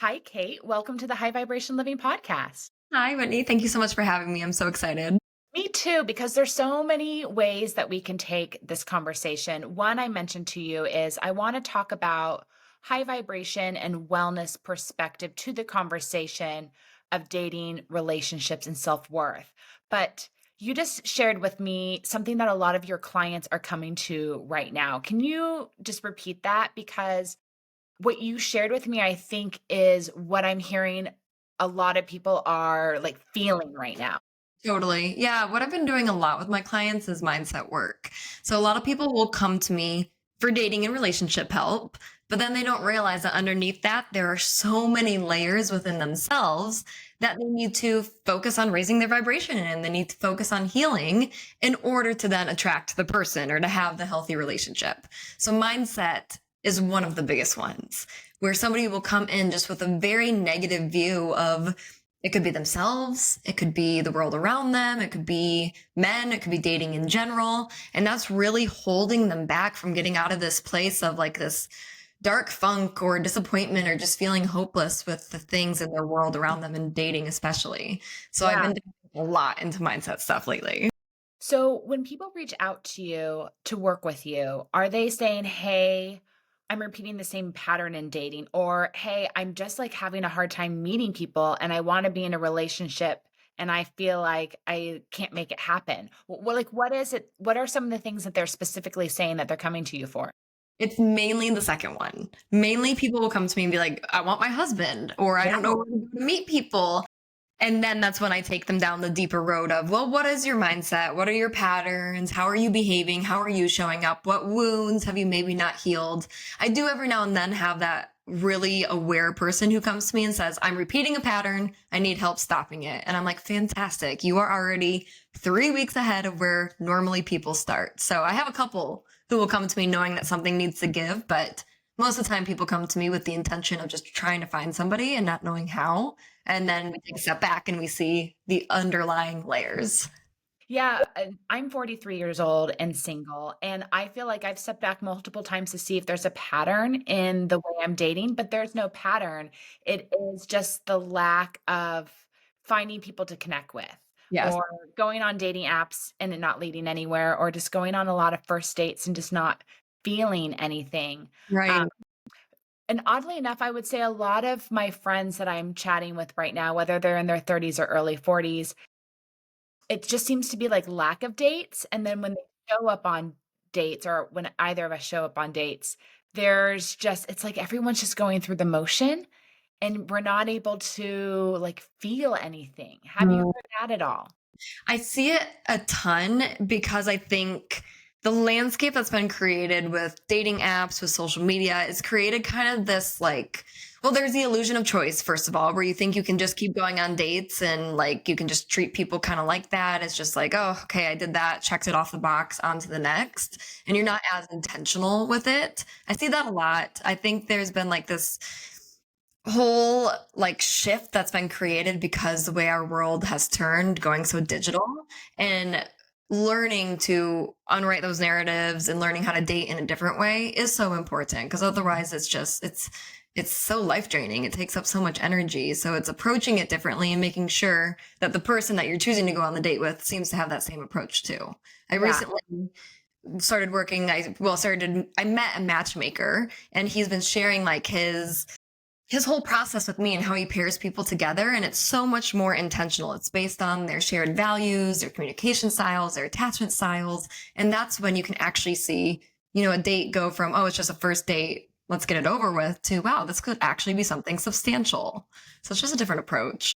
Hi, Kate. Welcome to the High Vibration Living Podcast. Hi, Whitney. Thank you so much for having me. I'm so excited. Me too, because there's so many ways that we can take this conversation. One I mentioned to you is I want to talk about high vibration and wellness perspective to the conversation of dating, relationships, and self worth. But you just shared with me something that a lot of your clients are coming to right now. Can you just repeat that? Because what you shared with me, I think, is what I'm hearing a lot of people are, like, feeling right now. Totally. Yeah. What I've been doing a lot with my clients is mindset work. So a lot of people will come to me for dating and relationship help, but then they don't realize that underneath that, there are so many layers within themselves that they need to focus on raising their vibration and they need to focus on healing in order to then attract the person or to have the healthy relationship. So mindset is one of the biggest ones where somebody will come in just with a very negative view of it could be themselves, it could be the world around them, it could be men, it could be dating in general. And that's really holding them back from getting out of this place of like this dark funk or disappointment or just feeling hopeless with the things in their world around them and dating, especially. So I've Yeah. been doing a lot into mindset stuff lately. So when people reach out to you to work with you, are they saying, "Hey, I'm repeating the same pattern in dating," or, "Hey, I'm just, like, having a hard time meeting people, and I wanna be in a relationship, and I feel like I can't make it happen." What is it what are some of the things that they're specifically saying that they're coming to you for? It's mainly the second one. Mainly people will come to me and be like, I want my husband, or I Yeah. don't know where to go to meet people. And then that's when I take them down the deeper road of, well, what is your mindset? What are your patterns? How are you behaving? How are you showing up? What wounds have you maybe not healed? I do every now and then have that really aware person who comes to me and says, I'm repeating a pattern. I need help stopping it. And I'm like, fantastic. You are already 3 weeks ahead of where normally people start. So I have a couple who will come to me knowing that something needs to give, but most of the time people come to me with the intention of just trying to find somebody and not knowing how. And then we take a step back and we see the underlying layers. Yeah, and I'm 43 years old and single, and I feel like I've stepped back multiple times to see if there's a pattern in the way I'm dating, but there's no pattern. It is just the lack of finding people to connect with, Yes. or going on dating apps and it not leading anywhere, or just going on a lot of first dates and just not feeling anything. Um, Right. and oddly enough, I would say a lot of my friends that I'm chatting with right now, whether they're in their 30s or early 40s, it just seems to be, like, lack of dates, and then when they show up on dates or when either of us show up on dates, there's just it's like everyone's just going through the motion, and we're not able to, like, feel anything. Have you heard that at all? I see it a ton because I think the landscape that's been created with dating apps, with social media, is created kind of this like, well, there's the illusion of choice, first of all, where you think you can just keep going on dates and like you can just treat people kind of like that. It's just like, oh, okay, I did that, checked it off the box, on to the next. And you're not as intentional with it. I see that a lot. I think there's been like this whole like shift that's been created because the way our world has turned going so digital and learning to unwrite those narratives and learning how to date in a different way is so important because otherwise it's so life draining. It takes up so much energy. So it's approaching it differently and making sure that the person that you're choosing to go on the date with seems to have that same approach too. I Yeah. recently started working I met a matchmaker and he's been sharing like his whole process with me and how he pairs people together. And it's so much more intentional. It's based on their shared values, their communication styles, their attachment styles. And that's when you can actually see, a date go from, oh, it's just a first date. Let's get it over with to, wow, this could actually be something substantial. So it's just a different approach.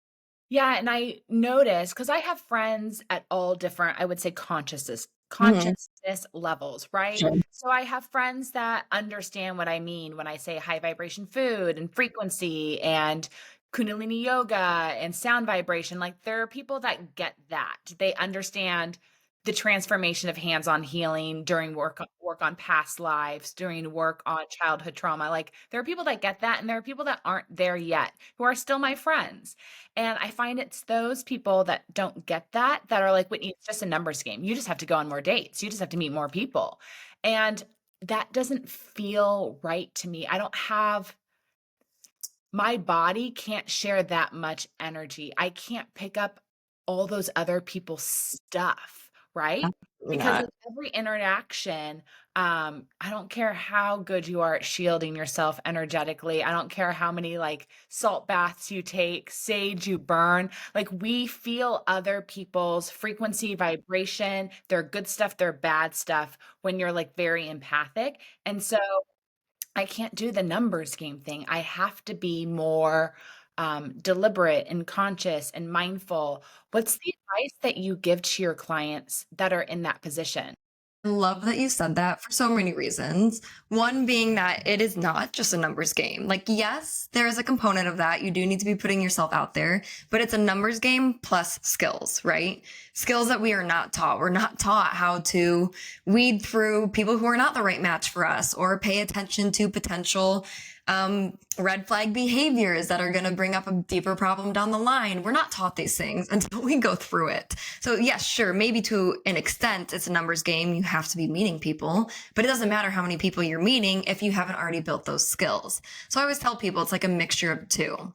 Yeah, and I noticed because I have friends at all different, I would say, Mhm. consciousness levels, right? Sure. So I have friends that understand what I mean when I say high vibration food and frequency and Kundalini yoga and sound vibration. Like there are people that get that. They understand the transformation of hands-on healing during work on past lives, during work on childhood trauma. Like there are people that get that, and there are people that aren't there yet who are still my friends. And I find it's those people that don't get that, that are like, "Whitney, it's just a numbers game. You just have to go on more dates. You just have to meet more people." And that doesn't feel right to me. I don't have my body can't share that much energy. I can't pick up all those other people's stuff, right? Absolutely Because not. with every interaction, I don't care how good you are at shielding yourself energetically. I don't care how many like salt baths you take, sage you burn. Like we feel other people's frequency, vibration, their good stuff, their bad stuff when you're like very empathic. And so I can't do the numbers game thing. I have to be more deliberate and conscious and mindful. What's the advice that you give to your clients that are in that position? I love that you said that for so many reasons. One being that it is not just a numbers game. Like, yes, there is a component of that. You do need to be putting yourself out there, but it's a numbers game plus skills, right? Skills that we are not taught. We're not taught how to weed through people who are not the right match for us or pay attention to potential red flag behaviors that are going to bring up a deeper problem down the line. We're not taught these things until we go through it. So, yes, sure, maybe to an extent, it's a numbers game. You have to be meeting people, but it doesn't matter how many people you're meeting if you haven't already built those skills. So, I always tell people it's like a mixture of the two.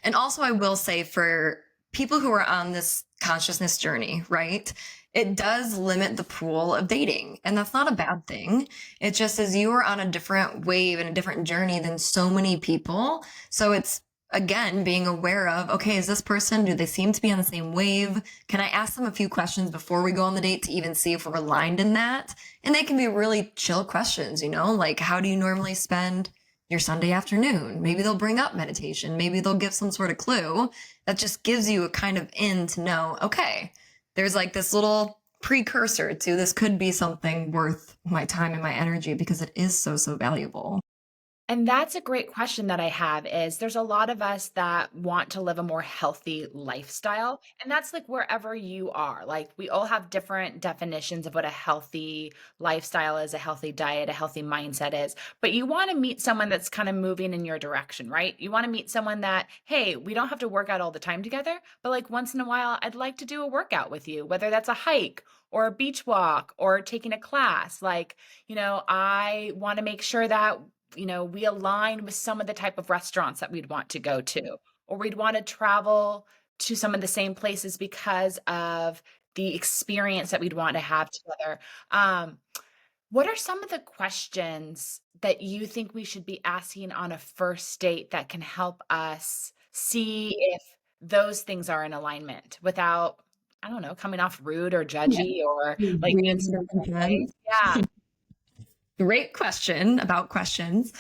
And also, I will say for people who are on this consciousness journey, right? It does limit the pool of dating. And that's not a bad thing. It just is you are on a different wave and a different journey than so many people. So it's again being aware of, okay, is this person, do they seem to be on the same wave? Can I ask them a few questions before we go on the date to even see if we're aligned in that? And they can be really chill questions, like how do you normally spend your Sunday afternoon? Maybe they'll bring up meditation. Maybe they'll give some sort of clue that just gives you a kind of in to know, okay, there's like this little precursor to this could be something worth my time and my energy because it is so, so valuable. And that's a great question that I have is there's a lot of us that want to live a more healthy lifestyle. And that's like wherever you are. Like we all have different definitions of what a healthy lifestyle is, a healthy diet, a healthy mindset is. But you want to meet someone that's kind of moving in your direction, right? You want to meet someone that, hey, we don't have to work out all the time together, but like once in a while, I'd like to do a workout with you, whether that's a hike or a beach walk or taking a class. Like, I want to make sure that we align with some of the type of restaurants that we'd want to go to, or we'd want to travel to some of the same places because of the experience that we'd want to have together. Um, what are some of the questions that you think we should be asking on a first date that can help us see if those things are in alignment without, I don't know, coming off rude or Yeah. judgy or like Weird answering the wrong way? intentions. Yeah. Great question about questions.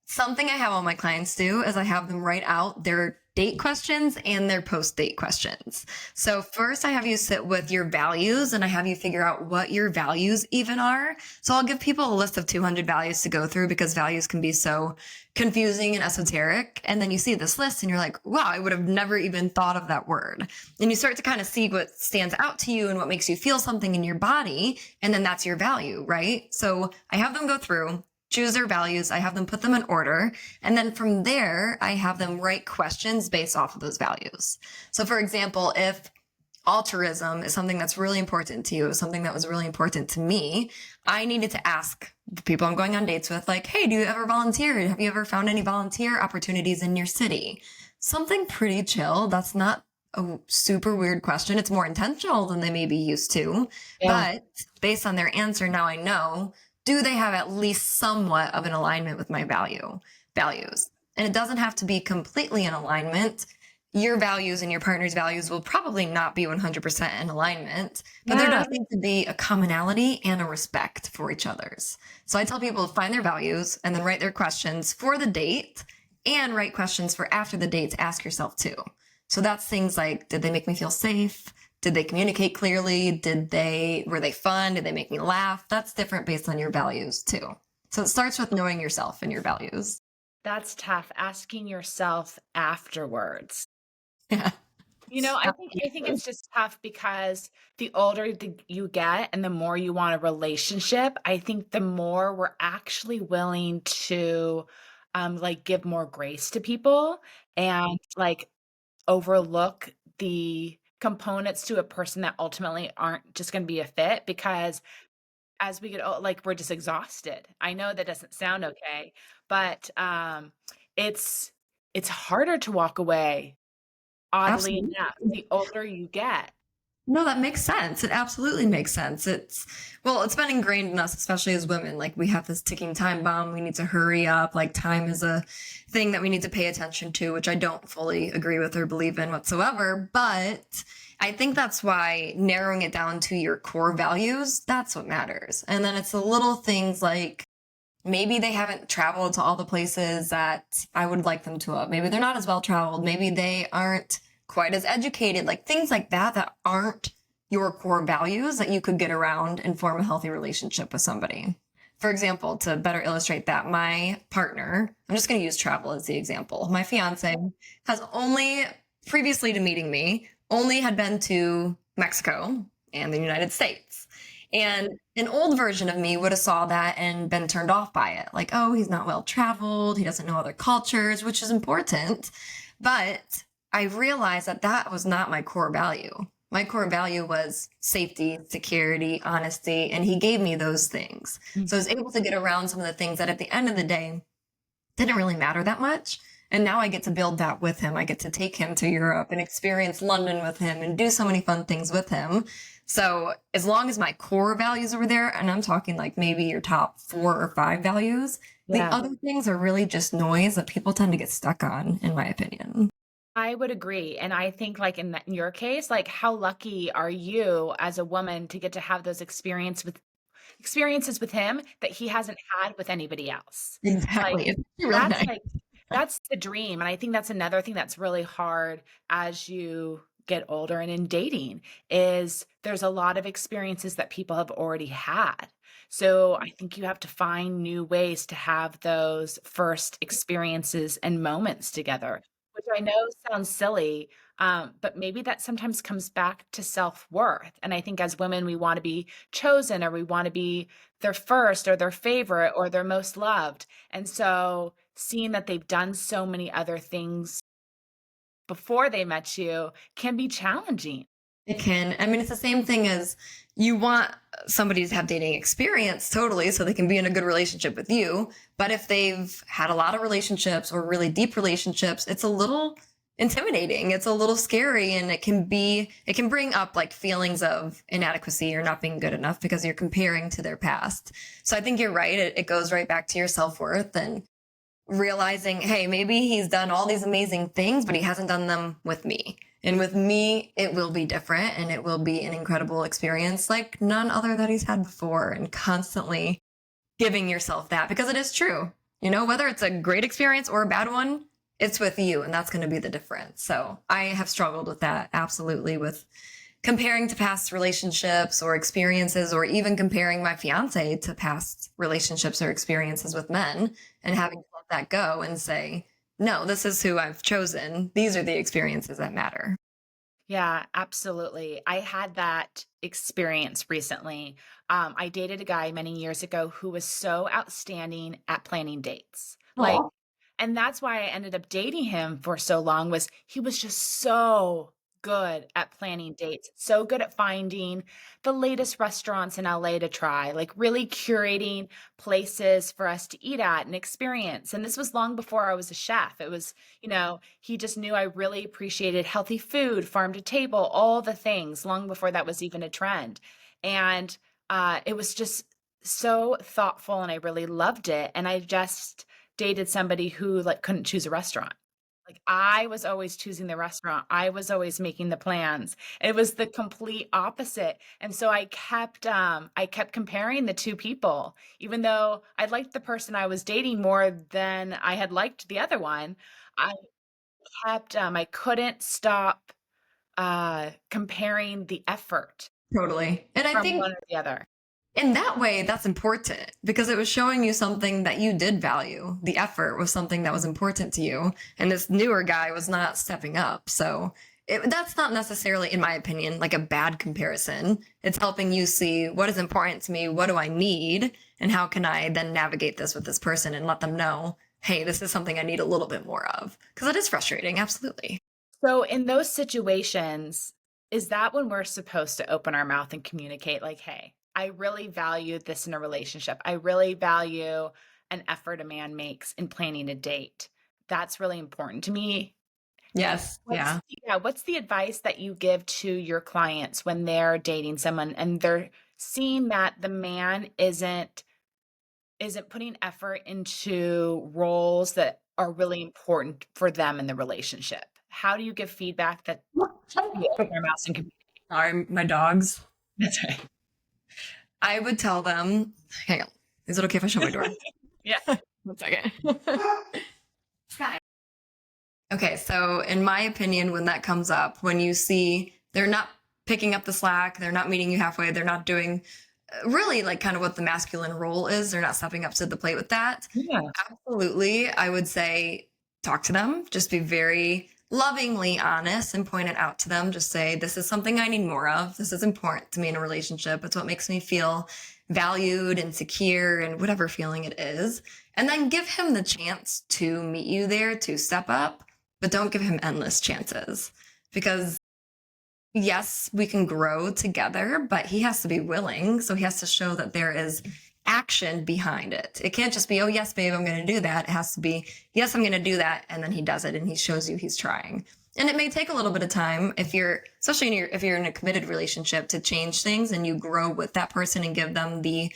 Something I have all my clients do is I have them write out their date questions and their post date questions. So, first, I have you sit with your values and I have you figure out what your values even are. So, I'll give people a list of 200 values to go through because values can be so confusing and esoteric. And then you see this list and you're like, wow, I would have never even thought of that word. And you start to kind of see what stands out to you and what makes you feel something in your body. And then that's your value, right? So, I have them go through, choose their values. I have them put them in order. And then from there, I have them write questions based off of those values. So, for example, if altruism is something that's really important to you, something that was really important to me, I needed to ask the people I'm going on dates with, like, hey, do you ever volunteer? Have you ever found any volunteer opportunities in your city? Something pretty chill. That's not a super weird question. It's more intentional than they may be used to. Yeah. But based on their answer, now I know, do they have at least somewhat of an alignment with my values? And it doesn't have to be completely in alignment. Your values and your partner's values will probably not be 100% in alignment, but there Yeah. does need to be a commonality and a respect for each other's. So I tell people to find their values and then write their questions for the date and write questions for after the date to ask yourself too. So that's things like, did they make me feel safe? Did they communicate clearly? Were they fun? Did they make me laugh? That's different based on your values too. So it starts with knowing yourself and your values. That's tough, asking yourself afterwards. Yeah. I think it's just tough because the older you get and the more you want a relationship, I think the more we're actually willing to, like, give more grace to people and, like, overlook the components to a person that ultimately aren't just gonna be a fit because as we get like, we're just exhausted. I know that doesn't sound okay, but, it's it's harder to walk away, oddly enough, Absolutely. the older you get. No, that makes sense. It absolutely makes sense. It's been ingrained in us, especially as women. Like, we have this ticking time bomb. We need to hurry up. Like, time is a thing that we need to pay attention to, which I don't fully agree with or believe in whatsoever. But I think that's why narrowing it down to your core values, that's what matters. And then it's the little things like, maybe they haven't traveled to all the places that I would like them to have. Maybe they're not as well traveled. Maybe they aren't quite as educated, like things like that that aren't your core values that you could get around and form a healthy relationship with somebody. For example, to better illustrate that, my partner, I'm just going to use travel as the example. My fiance has only, previously to meeting me, only had been to Mexico and the United States. And an old version of me would have saw that and been turned off by it. Like, oh, he's not well traveled. He doesn't know other cultures, which is important. But I realized that that was not my core value. My core value was safety, security, honesty, and he gave me those things. So I was able to get around some of the things that at the end of the day didn't really matter that much. And now I get to build that with him. I get to take him to Europe and experience London with him and do so many fun things with him. So as long as my core values were there, and I'm talking like maybe your top 4 or 5 values, the Yeah. other things are really just noise that people tend to get stuck on, in my opinion. I would agree, and I think, like, in your case, like, how lucky are you as a woman to get to have those experiences with him that he hasn't had with anybody else. Like, Exactly. It's actually really that's nice. like that's the dream, and I think that's another thing that's really hard as you get older and in dating is there's a lot of experiences that people have already had. So, I think you have to find new ways to have those first experiences and moments together, which I know sounds silly, but maybe that sometimes comes back to self-worth, and I think as women, we wanna be chosen or we wanna be their first or their favorite or their most loved, and so seeing that they've done so many other things before they met you can be challenging. It can. I mean, it's the same thing as you want somebody to have dating experience totally so they can be in a good relationship with you. But if they've had a lot of relationships or really deep relationships, it's a little intimidating. It's a little scary and it can bring up like feelings of inadequacy or not being good enough because you're comparing to their past. So I think you're right. It goes right back to your self worth and realizing, hey, maybe he's done all these amazing things, but he hasn't done them with me. And with me, it will be different and it will be an incredible experience like none other that he's had before. And constantly giving yourself that because it is true. You know, whether it's a great experience or a bad one, it's with you and that's going to be the difference. So I have struggled with that absolutely with comparing to past relationships or experiences, or even comparing my fiance to past relationships or experiences with men and having to let that go and say, no, this is who I've chosen. These are the experiences that matter. Yeah, absolutely. I had that experience recently. I dated a guy many years ago who was so outstanding at planning dates. Like, Oh, and that's why I ended up dating him for so long was he was just so good at planning dates, so good at finding the latest restaurants in LA to try, like really curating places for us to eat at and experience. And this was long before I was a chef. It was, he just knew I really appreciated healthy food, farm to table, all the things long before that was even a trend. And it was just so thoughtful and I really loved it. And I just dated somebody who like couldn't choose a restaurant. Like I was always choosing the restaurant. I was always making the plans. It was the complete opposite. And so I kept comparing the two people. Even though I liked the person I was dating more than I had liked the other one, I I couldn't stop comparing the effort totally. And I from think one or the other. in that way, that's important because it was showing you something that you did value. The effort was something that was important to you. And this newer guy was not stepping up. So that's not necessarily, in my opinion, like a bad comparison. It's helping you see what is important to me, what do I need, and how can I then navigate this with this person and let them know, hey, this is something I need a little bit more of. Because it is frustrating, absolutely. So in those situations, is that when we're supposed to open our mouth and communicate like, "Hey, I really value this in a relationship. I really value an effort a man makes in planning a date." That's really important to me. Yes. What's Yeah. yeah, what's the advice that you give to your clients when they're dating someone and they're seeing that the man isn't putting effort into roles that are really important for them in the relationship? How do you give feedback that you open your mouth and communicate? Sorry, my dogs. That's right. I would tell them, hang on. Is it okay if I shut my door? Yeah. 1 second. Sky. Okay, so in my opinion, when that comes up, when you see they're not picking up the slack, they're not meeting you halfway, they're not doing really like kind of what the masculine role is, they're not stepping up to the plate with that. Yeah. Absolutely, I would say talk to them, just be very lovingly honest and point it out to them. Just say, this is something I need more of. This is important to me in a relationship. It's what makes me feel valued and secure and whatever feeling it is. And then give him the chance to meet you there to step up, but don't give him endless chances because yes, we can grow together, but he has to be willing. So he has to show that there is action behind it. It can't just be, oh, yes, babe, I'm going to do that. It has to be, yes, I'm going to do that. And then he does it and he shows you he's trying. And it may take a little bit of time if you're, especially if you're in a committed relationship, to change things and you grow with that person and give them the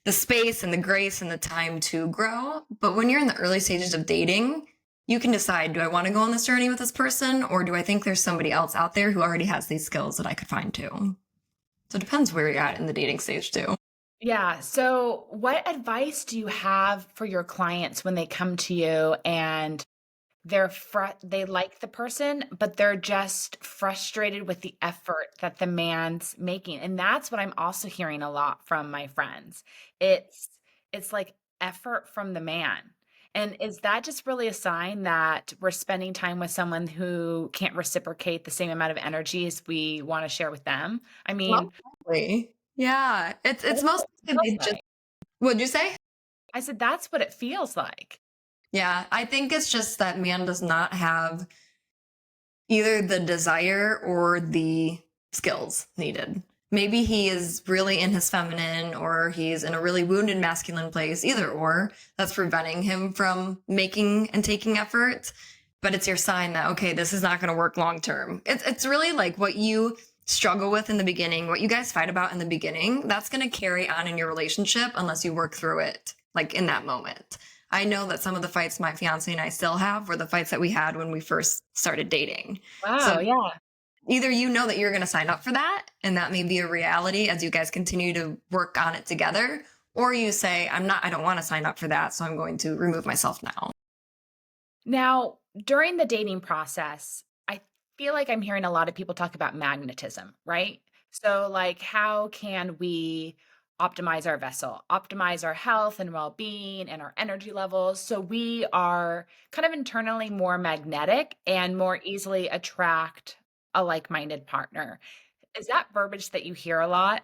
space and the grace and the time to grow. But when you're in the early stages of dating, you can decide, do I want to go on this journey with this person, or do I think there's somebody else out there who already has these skills that I could find too? So it depends where you're at in the dating stage too. Yeah. So, what advice do you have for your clients when they come to you and they like the person, but they're just frustrated with the effort that the man's making? And that's what I'm also hearing a lot from my friends. It's it's like effort from the man. And is that just really a sign that we're spending time with someone who can't reciprocate the same amount of energy as we want to share with them? I mean, Lovely. Yeah. It's what is mostly it feels they just, like? what'd you say? I said, that's what it feels like. Yeah. I think it's just that man does not have either the desire or the skills needed. Maybe he is really in his feminine or he's in a really wounded masculine place, either or, that's preventing him from making and taking effort. But it's your sign that, okay, this is not going to work long term. It's really like what you struggle with in the beginning, what you guys fight about in the beginning, that's going to carry on in your relationship unless you work through it, like in that moment. I know that some of the fights my fiance and I still have were the fights that we had when we first started dating. So Wow, yeah. either you know that you're going to sign up for that and that may be a reality as you guys continue to work on it together, or you say, I don't want to sign up for that, so I'm going to remove myself now. Now, during the dating process, I feel like I'm hearing a lot of people talk about magnetism, right? So, like, how can we optimize our vessel, optimize our health and well being and our energy levels so we are kind of internally more magnetic and more easily attract a like minded partner? Is that verbiage that you hear a lot?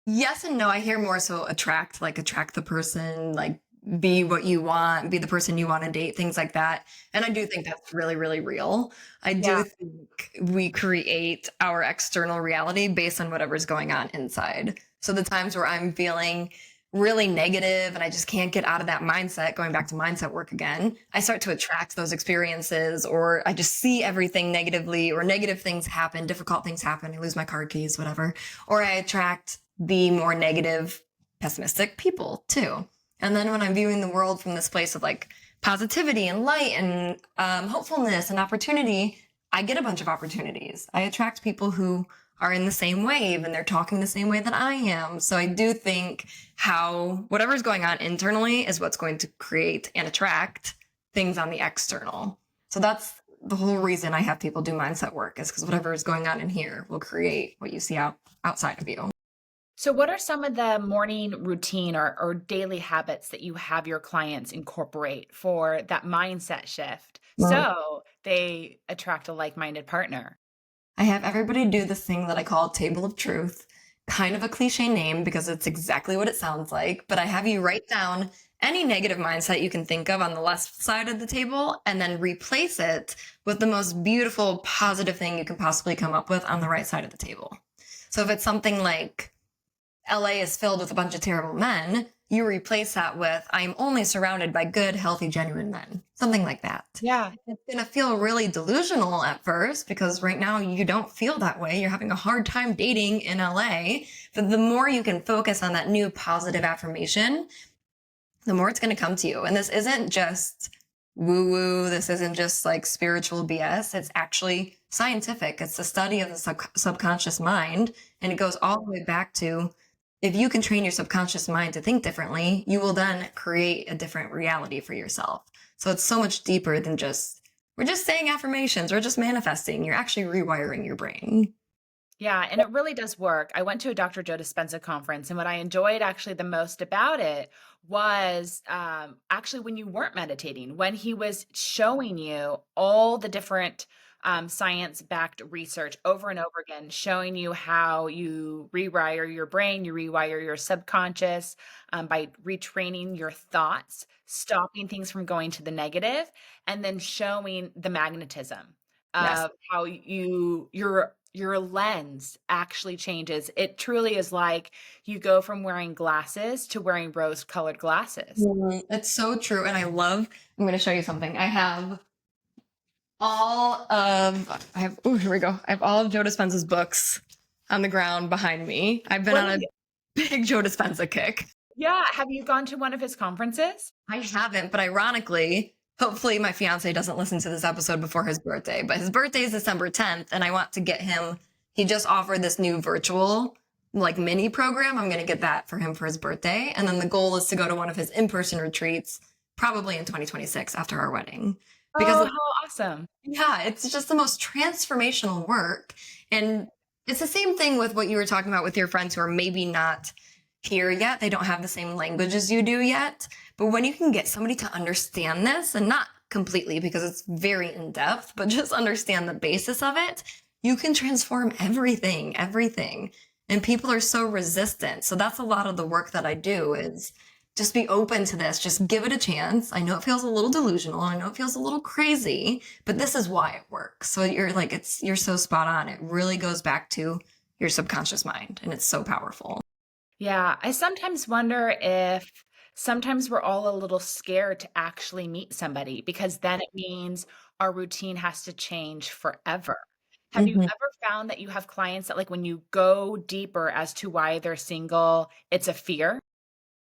Yes and no. I hear more so attract, like attract the person, like be what you want, be the person you want to date, things like that. And I do think that's really, really real. I Yeah. do think we create our external reality based on whatever's going on inside. So the times where I'm feeling really negative and I just can't get out of that mindset, going back to mindset work again, I start to attract those experiences, or I just see everything negatively, or negative things happen, difficult things happen, I lose my car keys, whatever. Or I attract the more negative, pessimistic people too. And then when I'm viewing the world from this place of like positivity and light and hopefulness and opportunity, I get a bunch of opportunities. I attract people who are in the same wave and they're talking the same way that I am. So I do think how whatever's going on internally is what's going to create and attract things on the external. So that's the whole reason I have people do mindset work, is because whatever is going on in here will create what you see outside of you. So, what are some of the morning routine or daily habits that you have your clients incorporate for that mindset shift Well, so they attract a like minded partner? I have everybody do this thing that I call Table of Truth. Kind of a cliche name because it's exactly what it sounds like, but I have you write down any negative mindset you can think of on the left side of the table and then replace it with the most beautiful, positive thing you can possibly come up with on the right side of the table. So if it's something like, LA is filled with a bunch of terrible men, you replace that with, I'm only surrounded by good, healthy, genuine men. Something like that. Yeah. It's going to feel really delusional at first because right now you don't feel that way. You're having a hard time dating in LA. But the more you can focus on that new positive affirmation, the more it's going to come to you. And this isn't just woo woo. This isn't just like spiritual BS. It's actually scientific. It's the study of the subconscious mind. And it goes all the way back to, if you can train your subconscious mind to think differently, you will then create a different reality for yourself. So it's so much deeper than just, we're just saying affirmations, we're just manifesting. You're actually rewiring your brain. Yeah, and it really does work. I went to a Dr. Joe Dispenza conference, and what I enjoyed actually the most about it was actually when you weren't meditating, when he was showing you all the different science-backed research over and over again, showing you how you rewire your brain, you rewire your subconscious by retraining your thoughts, stopping things from going to the negative, and then showing the magnetism Yes. of how your lens actually changes. It truly is like you go from wearing glasses to wearing rose-colored glasses. It's so true. And I'm going to show you something. Here we go. I have all of Joe Dispenza's books on the ground behind me. I've been What on do a you big Joe Dispenza kick. Yeah, have you gone to one of his conferences? I haven't, but ironically, hopefully my fiance doesn't listen to this episode before his birthday, but his birthday is December 10th and I want to get him, he just offered this new virtual like mini program. I'm going to get that for him for his birthday. And then the goal is to go to one of his in-person retreats, probably in 2026 after our wedding. Because Oh, how awesome. yeah, it's just the most transformational work. And it's the same thing with what you were talking about with your friends who are maybe not here yet. They don't have the same language as you do yet. But when you can get somebody to understand this, and not completely because it's very in depth, but just understand the basis of it, you can transform everything, everything. And people are so resistant. So that's a lot of the work that I do is just be open to this. Just give it a chance. I know it feels a little delusional. I know it feels a little crazy, but this is why it works. So you're so spot on. It really goes back to your subconscious mind and it's so powerful. Yeah, I sometimes wonder if sometimes we're all a little scared to actually meet somebody because then it means our routine has to change forever. Have you Mhm. ever found that you have clients that, like, when you go deeper as to why they're single, it's a fear?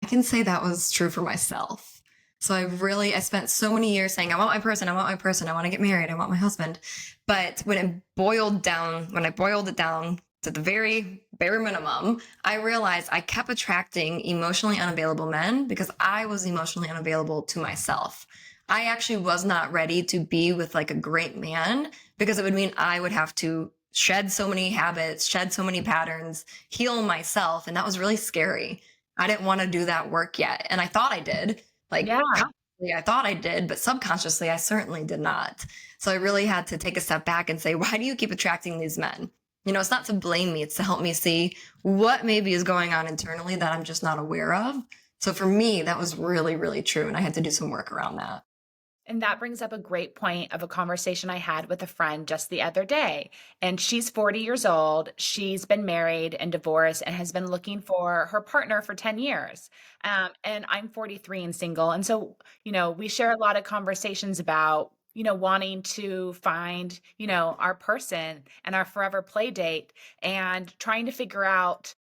I can say that was true for myself. So I spent so many years saying, I want my person, I want my person, I want to get married, I want my husband. But when I boiled it down to the very bare minimum, I realized I kept attracting emotionally unavailable men because I was emotionally unavailable to myself. I actually was not ready to be with like a great man because it would mean I would have to shed so many habits, shed so many patterns, heal myself. And that was really scary. I didn't want to do that work yet. And I thought I did. Like Yeah. consciously, I thought I did, but subconsciously, I certainly did not. So I really had to take a step back and say, why do you keep attracting these men? You know, it's not to blame me, it's to help me see what maybe is going on internally that I'm just not aware of. So for me, that was really, really true. And I had to do some work around that. And that brings up a great point of a conversation I had with a friend just the other day. And she's 40 years old. She's been married and divorced and has been looking for her partner for 10 years. And I'm 43 and single. And so, we share a lot of conversations about, wanting to find, our person and our forever play date and trying to figure out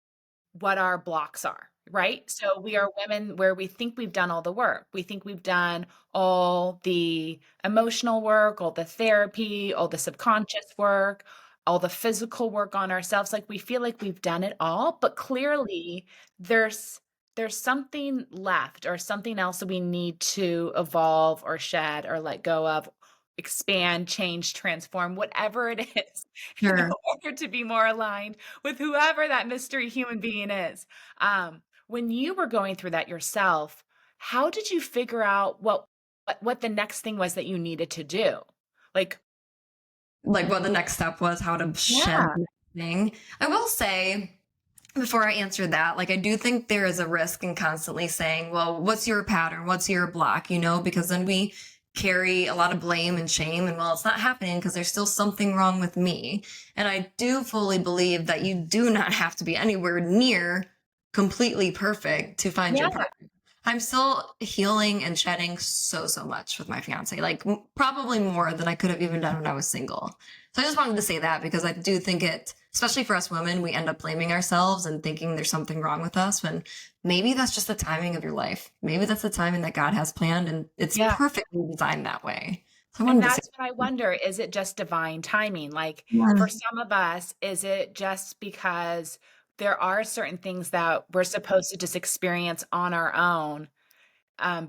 what our blocks are, right? So we are women where we think we've done all the work. We think we've done all the emotional work, all the therapy, all the subconscious work, all the physical work on ourselves. Like we feel like we've done it all, but clearly there's something left or something else that we need to evolve or shed or let go of, expand, change, transform, whatever it is, in Sure. order to be more aligned with whoever that mystery human being is. When you were going through that yourself, how did you figure out what the next thing was that you needed to do? Like, Like what the next step was, how to shed yeah, the thing. I will say, before I answer that, like I do think there is a risk in constantly saying, well, what's your pattern? What's your block? Because then we carry a lot of blame and shame and well, it's not happening because there's still something wrong with me. And I do fully believe that you do not have to be anywhere near completely perfect to find Yeah, your partner. I'm still healing and shedding so much with my fiance, like probably more than I could have even done when I was single. So I just wanted to say that because I do think it, especially for us women, we end up blaming ourselves and thinking there's something wrong with us when maybe that's just the timing of your life. Maybe that's the timing that God has planned and it's yeah. perfectly designed that way. So I And wanted to say, that's what I wonder, is it just divine timing? Like, for yeah. some of us, is it just because there are certain things that we're supposed to just experience on our own,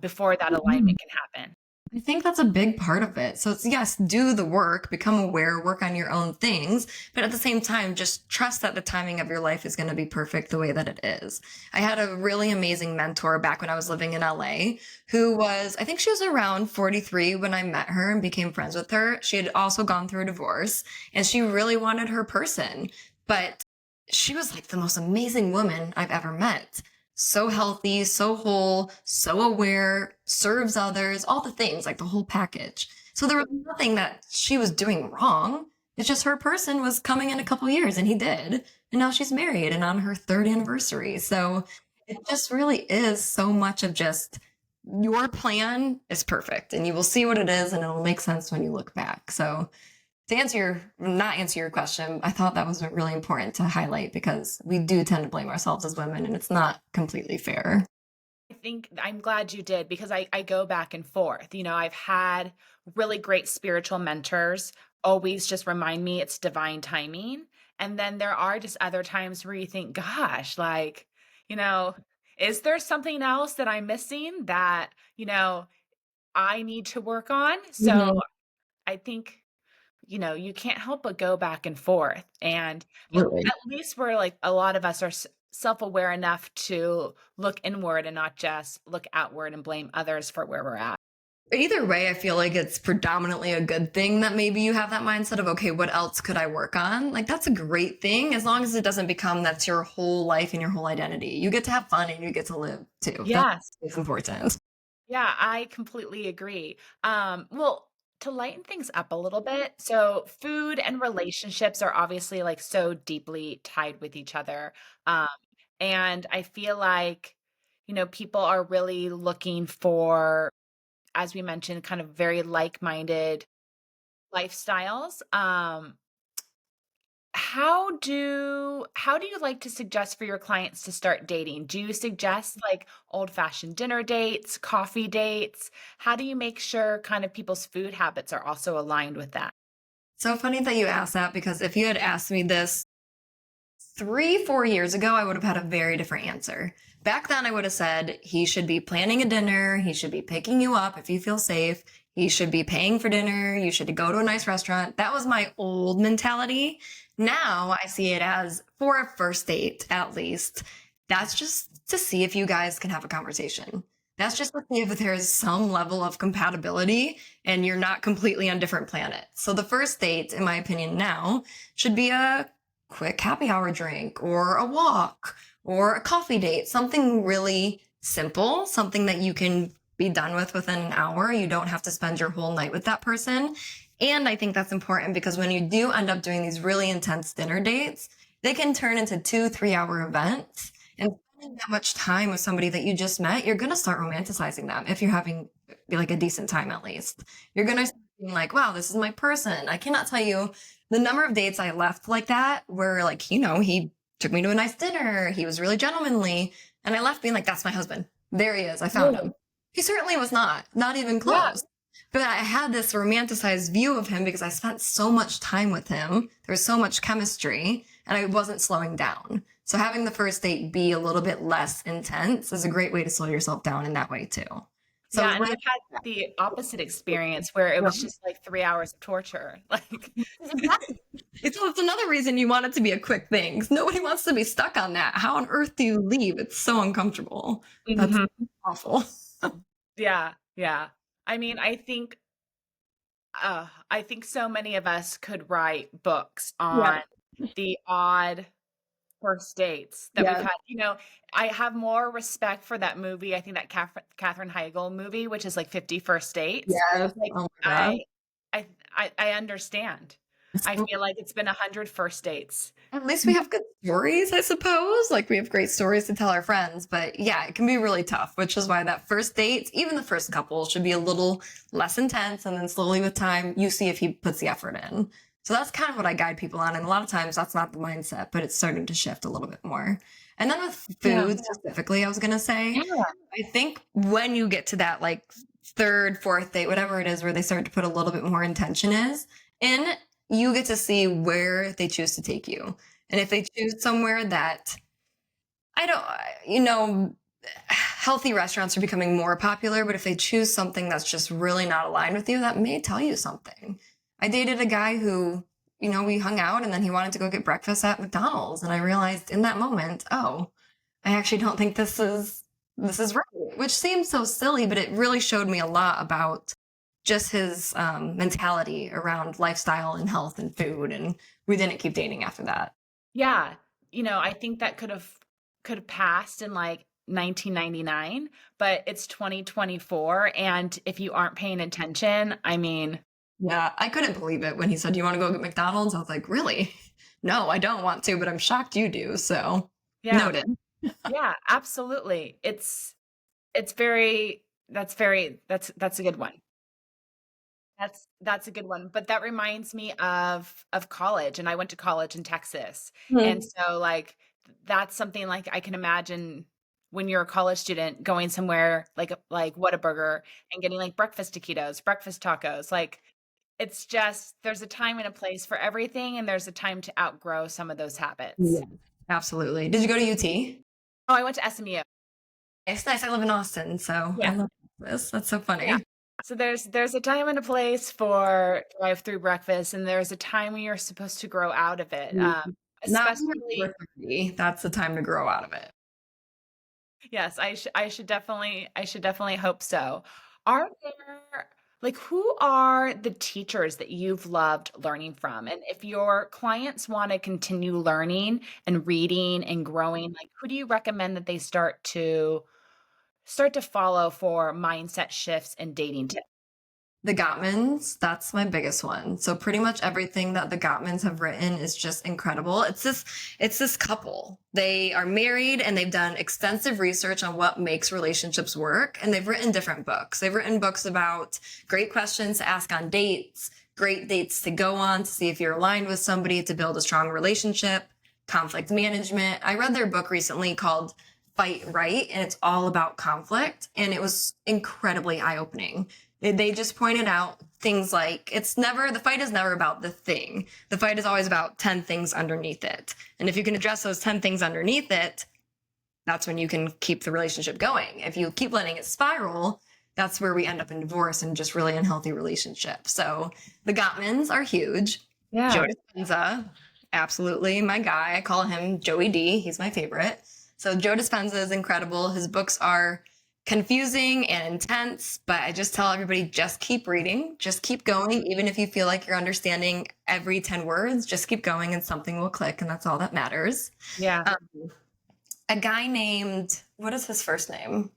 before that alignment can happen? I think that's a big part of it. So it's yes, do the work, become aware, work on your own things, but at the same time, just trust that the timing of your life is going to be perfect the way that it is. I had a really amazing mentor back when I was living in LA who was, I think she was around 43 when I met her and became friends with her. She had also gone through a divorce and she really wanted her person, but she was like the most amazing woman I've ever met, so healthy, so whole, so aware, serves others, all the things, like the whole package. So there was nothing that she was doing wrong. It's just her person was coming in a couple years and he did. And now she's married and on her third anniversary. So it just really is so much of just your plan is perfect and you will see what it is and it'll make sense when you look back. So to answer your not answer your question, I thought that was really important to highlight because we do tend to blame ourselves as women and it's not completely fair. I think I'm glad you did, because I go back and forth. I've had really great spiritual mentors always just remind me it's divine timing. And then there are just other times where you think, gosh, like, you know, is there something else that I'm missing that, I need to work on? So Mhm. I think, you can't help but go back and forth. And Absolutely. at least we're like, a lot of us are self-aware enough to look inward and not just look outward and blame others for where we're at. Either way, I feel like it's predominantly a good thing that maybe you have that mindset of, okay, what else could I work on? Like, that's a great thing as long as it doesn't become that's your whole life and your whole identity. You get to have fun and you get to live too. Yes. That's important. Yeah, I completely agree. Well, to lighten things up a little bit, so food and relationships are obviously like so deeply tied with each other. Um, and I feel like, people are really looking for, as we mentioned, kind of very like-minded lifestyles. How do you like to suggest for your clients to start dating? Do you suggest like old-fashioned dinner dates, coffee dates? How do you make sure kind of people's food habits are also aligned with that? So funny that you asked that because if you had asked me this 3, 4 years ago, I would have had a very different answer. Back then, I would have said he should be planning a dinner. He should be picking you up if you feel safe. He should be paying for dinner. You should go to a nice restaurant. That was my old mentality. Now I see it as for a first date, at least. That's just to see if you guys can have a conversation. That's just to see if there's some level of compatibility and you're not completely on different planets. So the first date, in my opinion, now should be a quick happy hour drink or a walk or a coffee date, something really simple, something that you can be done with within an hour. You don't have to spend your whole night with that person. And I think that's important because when you do end up doing these really intense dinner dates, they can turn into 2, 3 hour events. And spending that much time with somebody that you just met, you're going to start romanticizing them if you're having like a decent time at least. You're going to start being like, wow, this is my person. I cannot tell you the number of dates I left like that where like, he took me to a nice dinner. He was really gentlemanly. And I left being like, that's my husband. There he is. I found Really? him. He certainly was not even Yeah. close. But I had this romanticized view of him because I spent so much time with him. There was so much chemistry and I wasn't slowing down. So having the first date be a little bit less intense is a great way to slow yourself down in that way too. Yeah, So and with I've had the opposite experience where it was just like 3 hours of torture. Like, exactly. It's another reason you want it to be a quick thing because nobody wants to be stuck on that. How on earth do you leave? It's so uncomfortable. That's mhm. awful. Yeah, yeah. I mean, I think so many of us could write books Yeah. on the odd first dates that we've Yeah. had. I have more respect for that movie. I think that Katherine Heigl movie, which is like 50 First Dates. Yes. Like, Oh my God. I I understand. I So feel like it's been 100 first dates. at least we have good stories, I suppose. Like we have great stories to tell our friends. But yeah, it can be really tough, which is why that first date, even the first couple, should be a little less intense. And then slowly with time, you see if he puts the effort in. So that's kind of what I guide people on. And a lot of times that's not the mindset, but it's starting to shift a little bit more. And then with Yeah. food specifically, I was going to say, Yeah. I think when you get to that like third, fourth date, whatever it is, where they start to put a little bit more intention is in, you get to see where they choose to take you. And if they choose somewhere that I don't, healthy restaurants are becoming more popular, but if they choose something that's just really not aligned with you, that may tell you something. I dated a guy who, we hung out and then he wanted to go get breakfast at McDonald's. And I realized in that moment, oh, I actually don't think this is right, which seems so silly, but it really showed me a lot about just his mentality around lifestyle and health and food. And we didn't keep dating after that. Yeah. I think that could have passed in like 1999, but it's 2024, and if you aren't paying attention, I mean, Yeah, I couldn't believe it when he said, "You want to go get McDonald's?" I was like, "Really? No, I don't want to, but I'm shocked you do." So yeah. noted. Yeah, absolutely. It's that's a good one. That's a good one, but that reminds me of college, and I went to college in Texas, and Mhm. so, like, that's something, like, I can imagine when you're a college student going somewhere like Whataburger and getting, like, breakfast taquitos, breakfast tacos, like, it's just there's a time and a place for everything, and there's a time to outgrow some of those habits. Yeah, absolutely. Did you go to UT? Oh, I went to SMU. It's nice. I live in Austin, so I Yeah. love this. That's so Yeah. funny. So there's a time and a place for drive-through breakfast, and there's a time when you're supposed to grow out of it, Mhm. Not when you're especially over 30. That's the time to grow out of it. yes, I should definitely hope so. Are there like, who are the teachers that you've loved learning from? And if your clients wanna continue learning and reading and growing, like, who do you recommend that they start to follow for mindset shifts and dating tips? The Gottmans, that's my biggest one. So pretty much everything that the Gottmans have written is just incredible. It's this couple. They are married and they've done extensive research on what makes relationships work, and they've written different books. They've written books about great questions to ask on dates, great dates to go on to see if you're aligned with somebody to build a strong relationship, conflict management. I read their book recently called Fight Right, and it's all about conflict, and it was incredibly eye-opening. They just pointed out things like the fight is never about the thing. The fight is always about 10 things underneath it. And if you can address those 10 things underneath it, that's when you can keep the relationship going. If you keep letting it spiral, that's where we end up in divorce and just really unhealthy relationships. So the Gottmans are huge. Joe Yeah. Dispenza, absolutely my guy. I call him Joey D. He's my favorite. So Joe Dispenza is incredible. His books are confusing and intense, but I just tell everybody just keep reading, just keep going. Even if you feel like you're understanding every 10 words, just keep going and something will click, and that's all that matters. Yeah. A guy named, what is his first name?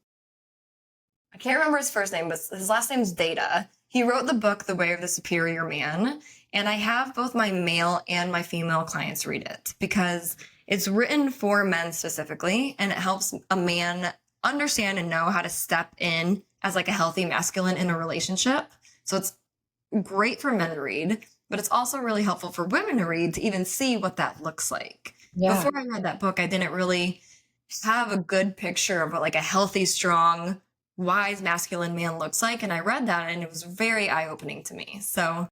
I can't remember his first name, but his last name's Data. He wrote the book, The Way of the Superior Man. And I have both my male and my female clients read it because it's written for men specifically. And it helps a man understand and know how to step in as like a healthy masculine in a relationship. So it's great for men to read, but it's also really helpful for women to read to even see what that looks like. Yeah. Before I read that book, I didn't really have a good picture of what like a healthy, strong, wise masculine man looks like. And I read that and it was very eye-opening to me. So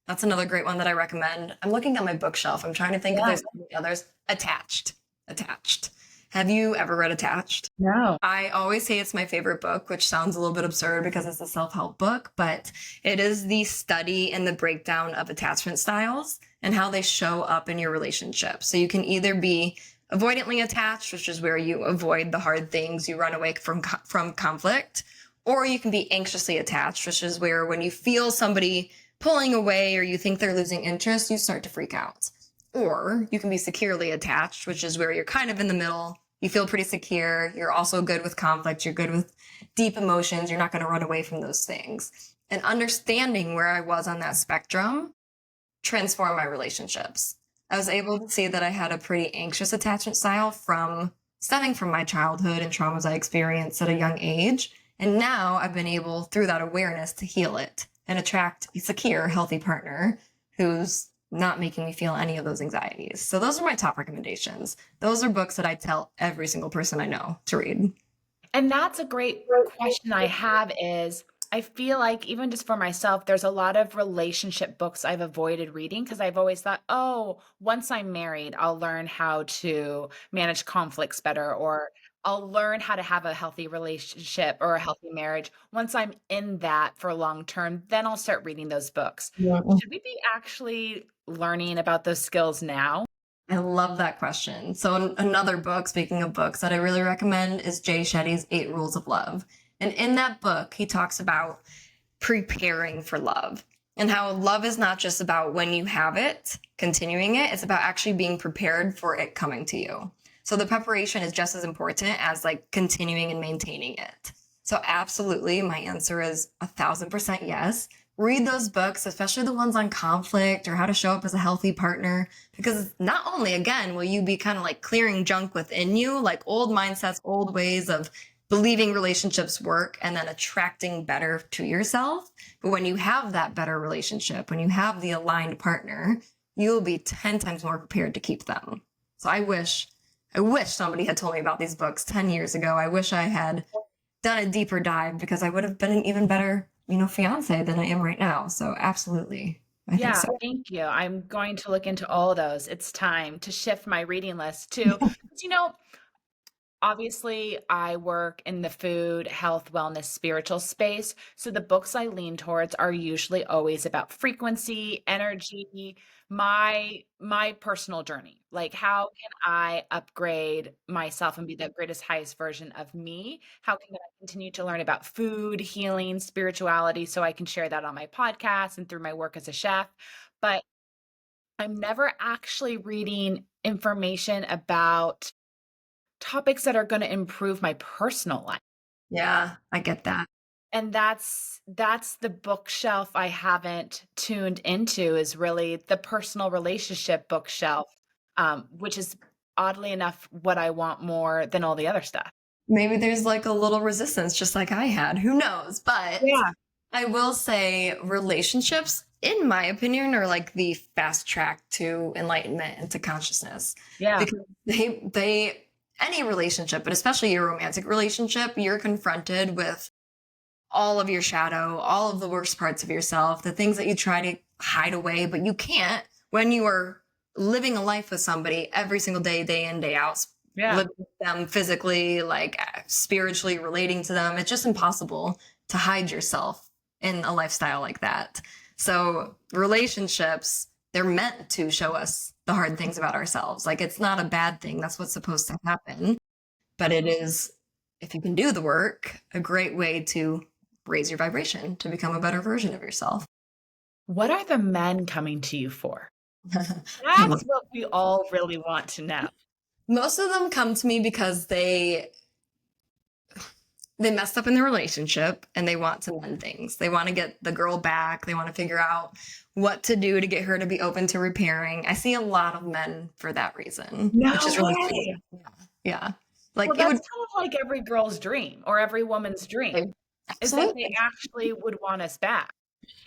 that's another great one that I recommend. I'm looking at my bookshelf. I'm trying to think if Yeah. there's any others. Attached. Attached. Have you ever read Attached? No. I always say it's my favorite book, which sounds a little bit absurd because it's a self-help book, but it is the study and the breakdown of attachment styles and how they show up in your relationship. So you can either be avoidantly attached, which is where you avoid the hard things, you run away from conflict, or you can be anxiously attached, which is where when you feel somebody pulling away or you think they're losing interest, you start to freak out. Or you can be securely attached, which is where you're kind of in the middle. You feel pretty secure. You're also good with conflict. You're good with deep emotions. You're not going to run away from those things. And understanding where I was on that spectrum transform my relationships. I was able to see that I had a pretty anxious attachment style from stemming from my childhood and traumas I experienced at a young age. And now I've been able, through that awareness, to heal it and attract a secure, healthy partner who's not making me feel any of those anxieties. So those are my top recommendations. Those are books that I tell every single person I know to read. And that's a great question I have is I feel like even just for myself, there's a lot of relationship books I've avoided reading because I've always thought, oh, once I'm married, I'll learn how to manage conflicts better, or I'll learn how to have a healthy relationship or a healthy marriage. Once I'm in that for long term, then I'll start reading those books. Yeah. Should we be actually learning about those skills now? I love that question. So another book, speaking of books, that I really recommend is Jay Shetty's 8 Rules of Love. And in that book, he talks about preparing for love and how love is not just about when you have it, continuing it, it's about actually being prepared for it coming to you. So the preparation is just as important as like continuing and maintaining it. So absolutely, my answer is 1,000% yes. Read those books, especially the ones on conflict or how to show up as a healthy partner, because not only, again, will you be kind of like clearing junk within you, like old mindsets, old ways of believing relationships work and then attracting better to yourself. But when you have that better relationship, when you have the aligned partner, you'll be 10 times more prepared to keep them. So I wish somebody had told me about these books 10 years ago. I wish I had done a deeper dive because I would have been an even better, fiance than I am right now. So absolutely. I think Yeah, so. thank you. I'm going to look into all of those. It's time to shift my reading list to, 'cause, obviously, I work in the food, health, wellness, spiritual space. So the books I lean towards are usually always about frequency, energy, my personal journey. Like how can I upgrade myself and be the greatest, highest version of me? How can I continue to learn about food, healing, spirituality so I can share that on my podcast and through my work as a chef? But I'm never actually reading information about topics that are gonna improve my personal life, Yeah, I get that. and that's the bookshelf I haven't tuned into is really the personal relationship bookshelf, which is oddly enough what I want more than all the other stuff. Maybe there's like a little resistance, just like I had. Who knows? But Yeah. I will say relationships, in my opinion, are like the fast track to enlightenment and to consciousness. Yeah. Because they any relationship, but especially your romantic relationship, you're confronted with all of your shadow, all of the worst parts of yourself, the things that you try to hide away, but you can't when you are living a life with somebody every single day, day in, day out, Yeah. living with them physically, like spiritually relating to them. It's just impossible to hide yourself in a lifestyle like that. So relationships, they're meant to show us the hard things about ourselves. Like it's not a bad thing. That's what's supposed to happen. But it is, if you can do the work, a great way to raise your vibration to become a better version of yourself. What are the men coming to you for? I love That's what we all really want to know. Most of them come to me because they messed up in their relationship and they want to mend things. They want to get the girl back. They want to figure out what to do to get her to be open to repairing. I see a lot of men for that reason, which No is really way. sweet. Yeah. Yeah. Well, Like it that's would kind of like every girl's dream or every woman's dream is that they absolutely. actually would want us back.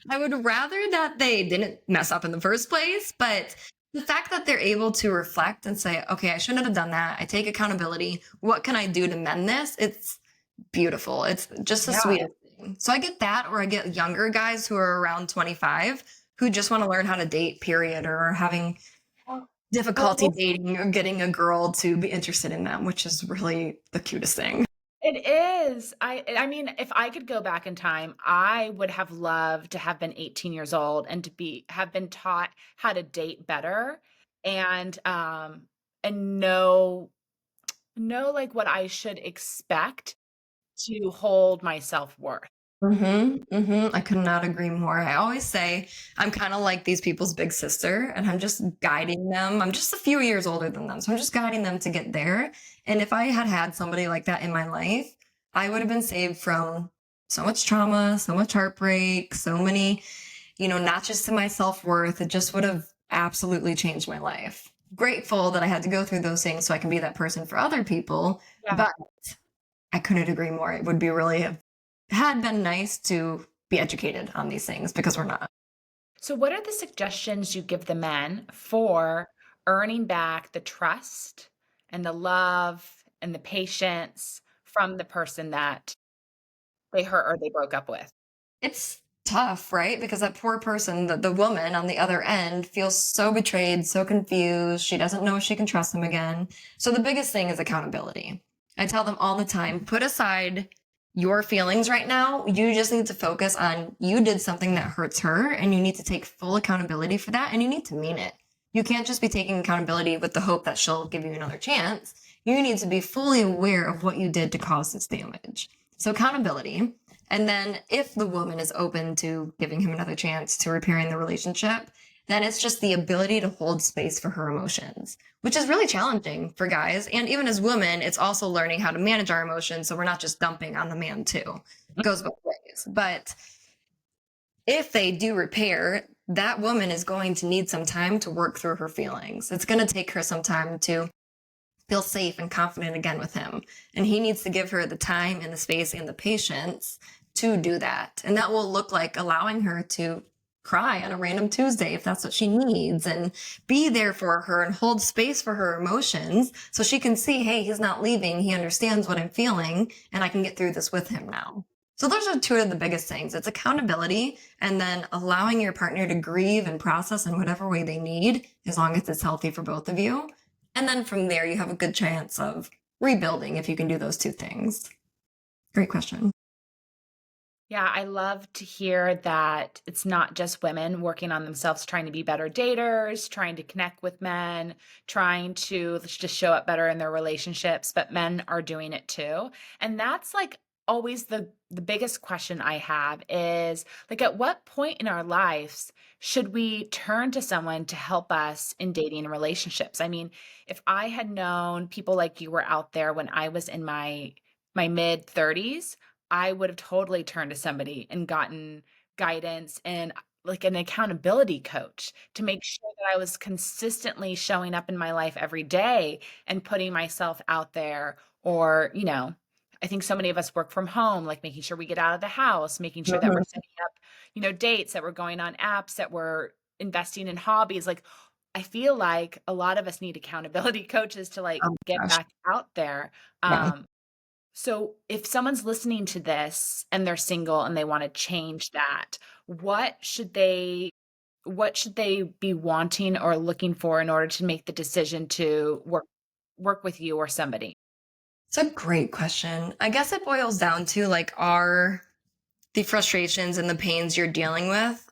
I would rather that they didn't mess up in the first place, but the fact that they're able to reflect and say, okay, I shouldn't have done that. I take accountability. What can I do to mend this? It's beautiful. It's just the Yeah. sweetest thing. So I get that, or I get younger guys who are around 25 who just want to learn how to date, period, or are having difficulty Well, dating or getting a girl to be interested in them, which is really the cutest thing. it is. I mean, if I could go back in time, I would have loved to have been 18 years old and to be have been taught how to date better and know like what I should expect to hold my self-worth. I could not agree more. I always say I'm kind of like these people's big sister, and I'm just guiding them. I'm just a few years older than them, so I'm just guiding them to get there. And if I had had somebody like that in my life, I would have been saved from so much trauma, so much heartbreak, so many, not just to my self-worth. It just would have absolutely changed my life. Grateful that I had to go through those things so I can be that person for other people. Yeah. But I couldn't agree more. It would be really have had been nice to be educated on these things because we're not. So, what are the suggestions you give the men for earning back the trust and the love and the patience from the person that they hurt or they broke up with? It's tough, right? Because that poor person, the woman on the other end, feels so betrayed, so confused. She doesn't know if she can trust him again. So the biggest thing is accountability. I tell them all the time, put aside your feelings right now. You just need to focus on you did something that hurts her and you need to take full accountability for that and you need to mean it. You can't just be taking accountability with the hope that she'll give you another chance. You need to be fully aware of what you did to cause this damage. So accountability. And then if the woman is open to giving him another chance to repairing the relationship, then it's just the ability to hold space for her emotions, which is really challenging for guys. And even as women, it's also learning how to manage our emotions so we're not just dumping on the man too. It goes both ways. But if they do repair, that woman is going to need some time to work through her feelings. It's going to take her some time to feel safe and confident again with him. And he needs to give her the time and the space and the patience to do that. And that will look like allowing her to cry on a random Tuesday if that's what she needs and be there for her and hold space for her emotions so she can see, hey, he's not leaving. He understands what I'm feeling and I can get through this with him now. So those are two of the biggest things. It's accountability and then allowing your partner to grieve and process in whatever way they need, as long as it's healthy for both of you. And then from there, you have a good chance of rebuilding if you can do those two things. Great question. Yeah, I love to hear that it's not just women working on themselves, trying to be better daters, trying to connect with men, trying to just show up better in their relationships, but men are doing it too. And that's like always the biggest question I have is like at what point in our lives should we turn to someone to help us in dating and relationships? I mean, if I had known people like you were out there when I was in my mid 30s, I would have totally turned to somebody and gotten guidance and like an accountability coach to make sure that I was consistently showing up in my life every day and putting myself out there. Or, I think so many of us work from home, like making sure we get out of the house, making sure that we're Mhm. setting up, dates, that we're going on apps, that we're investing in hobbies. Like, I feel like a lot of us need accountability coaches to like Oh get my gosh. back out there. Yeah. So if someone's listening to this and they're single and they want to change that, what should they what should they be wanting or looking for in order to make the decision to work with you or somebody? It's a great question. I guess it boils down to like, are the frustrations and the pains you're dealing with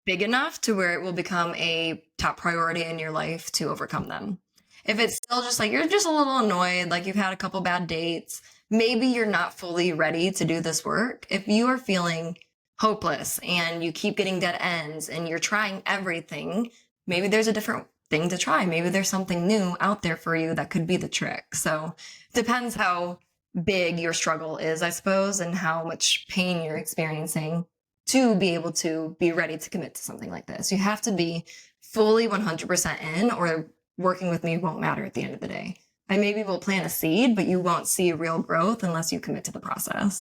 big enough to where it will become a top priority in your life to overcome them. If it's still just like you're just a little annoyed, like you've had a couple bad dates, maybe you're not fully ready to do this work. If you are feeling hopeless and you keep getting dead ends and you're trying everything, maybe there's a different thing to try. Maybe there's something new out there for you that could be the trick. So, depends how big your struggle is, I suppose, and how much pain you're experiencing to be able to be ready to commit to something like this. You have to be fully 100% in, or working with me won't matter at the end of the day. I maybe will plant a seed, but you won't see real growth unless you commit to the process.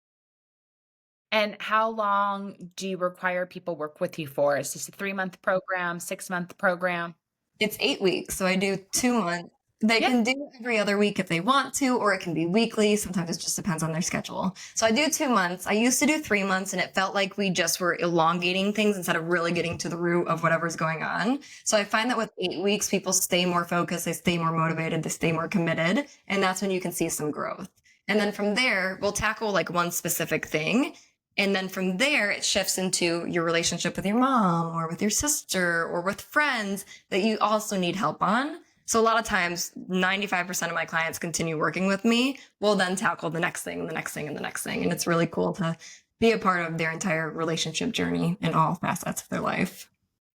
And how long do you require people work with you for? Is this a 3-month program, 6-month program? It's 8 weeks, so I do 2 months. They Yeah. can do every other week if they want to, or it can be weekly. Sometimes it just depends on their schedule. So I do 2 months. I used to do 3 months, and it felt like we just were elongating things instead of really getting to the root of whatever's going on. So I find that with 8 weeks, people stay more focused, they stay more motivated, they stay more committed, and that's when you can see some growth. And then from there, we'll tackle like one specific thing. And then from there, it shifts into your relationship with your mom or with your sister or with friends that you also need help on. So a lot of times, 95% of my clients continue working with me. We'll then tackle the next thing, the next thing, and the next thing. And it's really cool to be a part of their entire relationship journey in all facets of their life.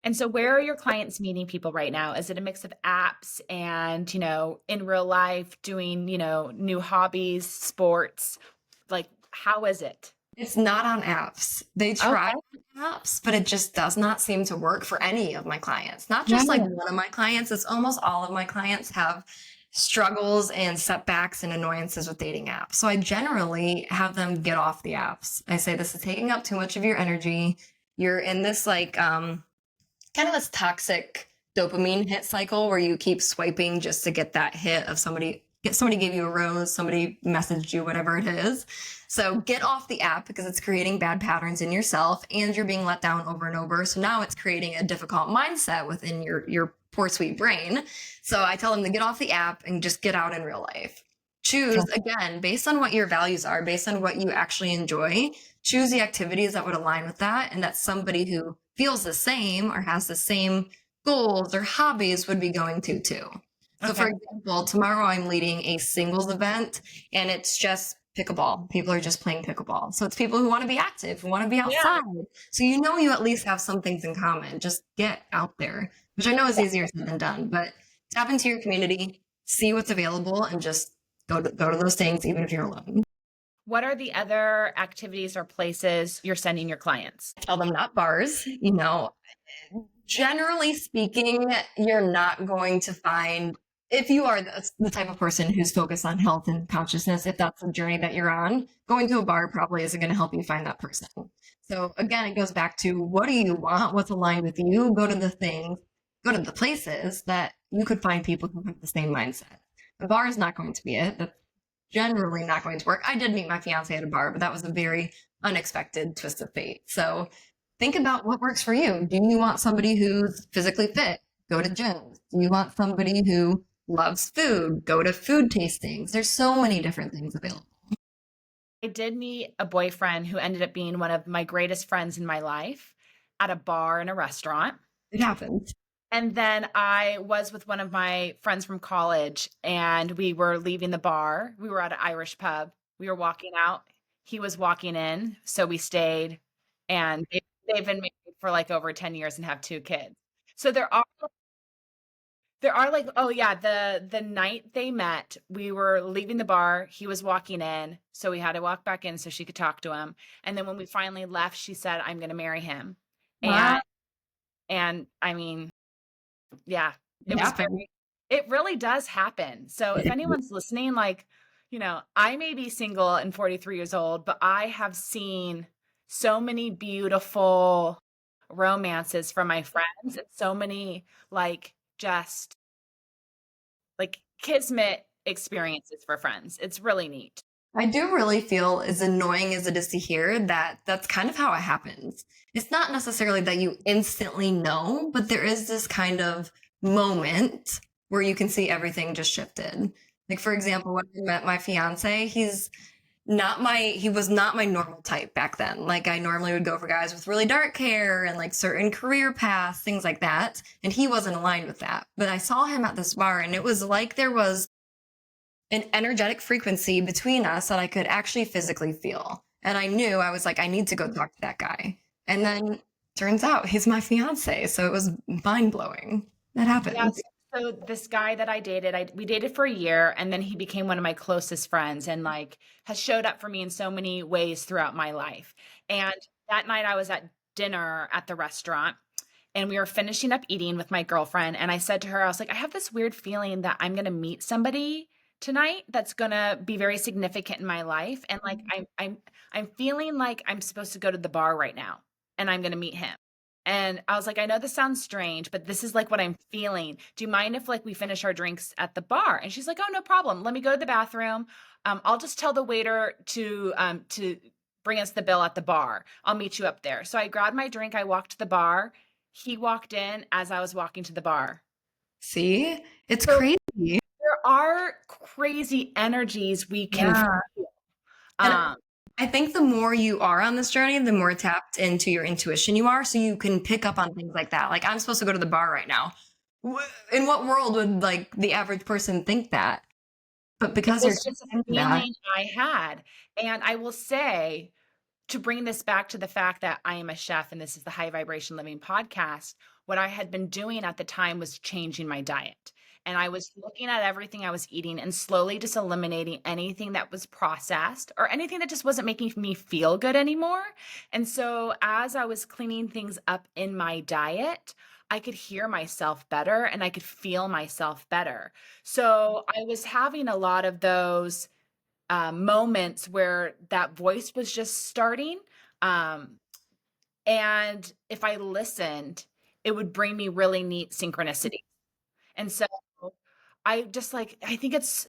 And so where are your clients meeting people right now? Is it a mix of apps and, in real life doing, new hobbies, sports? Like, how is it? It's not on apps. They try Okay. apps, but it just does not seem to work for any of my clients. Not Yeah. just like one of my clients, it's almost all of my clients have struggles and setbacks and annoyances with dating apps. So I generally have them get off the apps. I say this is taking up too much of your energy. You're in this like kind of this toxic dopamine hit cycle where you keep swiping just to get that hit of somebody gave you a rose, somebody messaged you, whatever it is. So get off the app because it's creating bad patterns in yourself and you're being let down over and over. So now it's creating a difficult mindset within your poor sweet brain. So I tell them to get off the app and just get out in real life. Choose again based on what your values are, based on what you actually enjoy. Choose the activities that would align with that and that somebody who feels the same or has the same goals or hobbies would be going to too. So, Okay. for example, tomorrow I'm leading a singles event and it's just pickleball. People are just playing pickleball. So, it's people who want to be active, who want to be Yeah. outside. So, you know, you at least have some things in common. Just get out there, which I know is easier said than done, but tap into your community, see what's available, and just go to those things, even if you're alone. What are the other activities or places you're sending your clients? Tell them not bars, you know, generally speaking, you're not going to find, if you are the type of person who's focused on health and consciousness, if that's the journey that you're on, going to a bar probably isn't going to help you find that person. So again, it goes back to what do you want? What's aligned with you? Go to the things, go to the places that you could find people who have the same mindset. A bar is not going to be it. That's generally not going to work. I did meet my fiance at a bar, but that was a very unexpected twist of fate. So think about what works for you. Do you want somebody who's physically fit? Go to gyms. Do you want somebody who loves food? Go to food tastings. There's so many different things available. I did meet a boyfriend who ended up being one of my greatest friends in my life at a bar and a restaurant. It happens. And then I was with one of my friends from college and we were leaving the bar. We were at an Irish pub. We were walking out. He was walking in. So we stayed and they've been married for like over 10 years and have 2 kids. So there are like, oh yeah, the night they met, we were leaving the bar, he was walking in, so we had to walk back in so she could talk to him. And then when we finally left, she said, "I'm gonna marry him." Wow. And I mean, yeah, It it was happens. very it really does happen. So if anyone's listening, like, I may be single and 43 years old, but I have seen so many beautiful romances from my friends and so many like just like kismet experiences for friends. It's really neat. I do really feel, as annoying as it is to hear, that that's kind of how it happens. It's not necessarily that you instantly know, but there is this kind of moment where you can see everything just shifted. Like, for example, when I met my fiance, he was not my normal type back then. Like, I normally would go for guys with really dark hair and like certain career paths, things like that. And he wasn't aligned with that. But I saw him at this bar and it was like there was an energetic frequency between us that I could actually physically feel. And I knew I was like, I need to go talk to that guy. And then turns out he's my fiance. So it was mind blowing. That Yes. happens. So this guy that I dated, we dated for a year and then he became one of my closest friends and like has showed up for me in so many ways throughout my life. And that night I was at dinner at the restaurant and we were finishing up eating with my girlfriend and I said to her, I was like, I have this weird feeling that I'm going to meet somebody tonight that's going to be very significant in my life and like I'm feeling like I'm supposed to go to the bar right now and I'm going to meet him. And I was like, I know this sounds strange, but this is like what I'm feeling. Do you mind if like we finish our drinks at the bar? And she's like, oh, no problem. Let me go to the bathroom. I'll just tell the waiter to bring us the bill at the bar. I'll meet you up there. So I grabbed my drink. I walked to the bar. He walked in as I was walking to the bar. See? It's So crazy. there are crazy energies we can Yeah. feel. And Um, I think the more you are on this journey, the more tapped into your intuition you are. So you can pick up on things like that. Like, I'm supposed to go to the bar right now. In what world would like the average person think that? But it because you're was just a into that, feeling I had. And I will say, to bring this back to the fact that I am a chef and this is the High Vibration Living podcast, what I had been doing at the time was changing my diet. And I was looking at everything I was eating and slowly just eliminating anything that was processed or anything that just wasn't making me feel good anymore. And so as I was cleaning things up in my diet, I could hear myself better and I could feel myself better. So I was having a lot of those moments where that voice was just starting. Um, and if I listened, it would bring me really neat synchronicity. And so I just like, I think it's,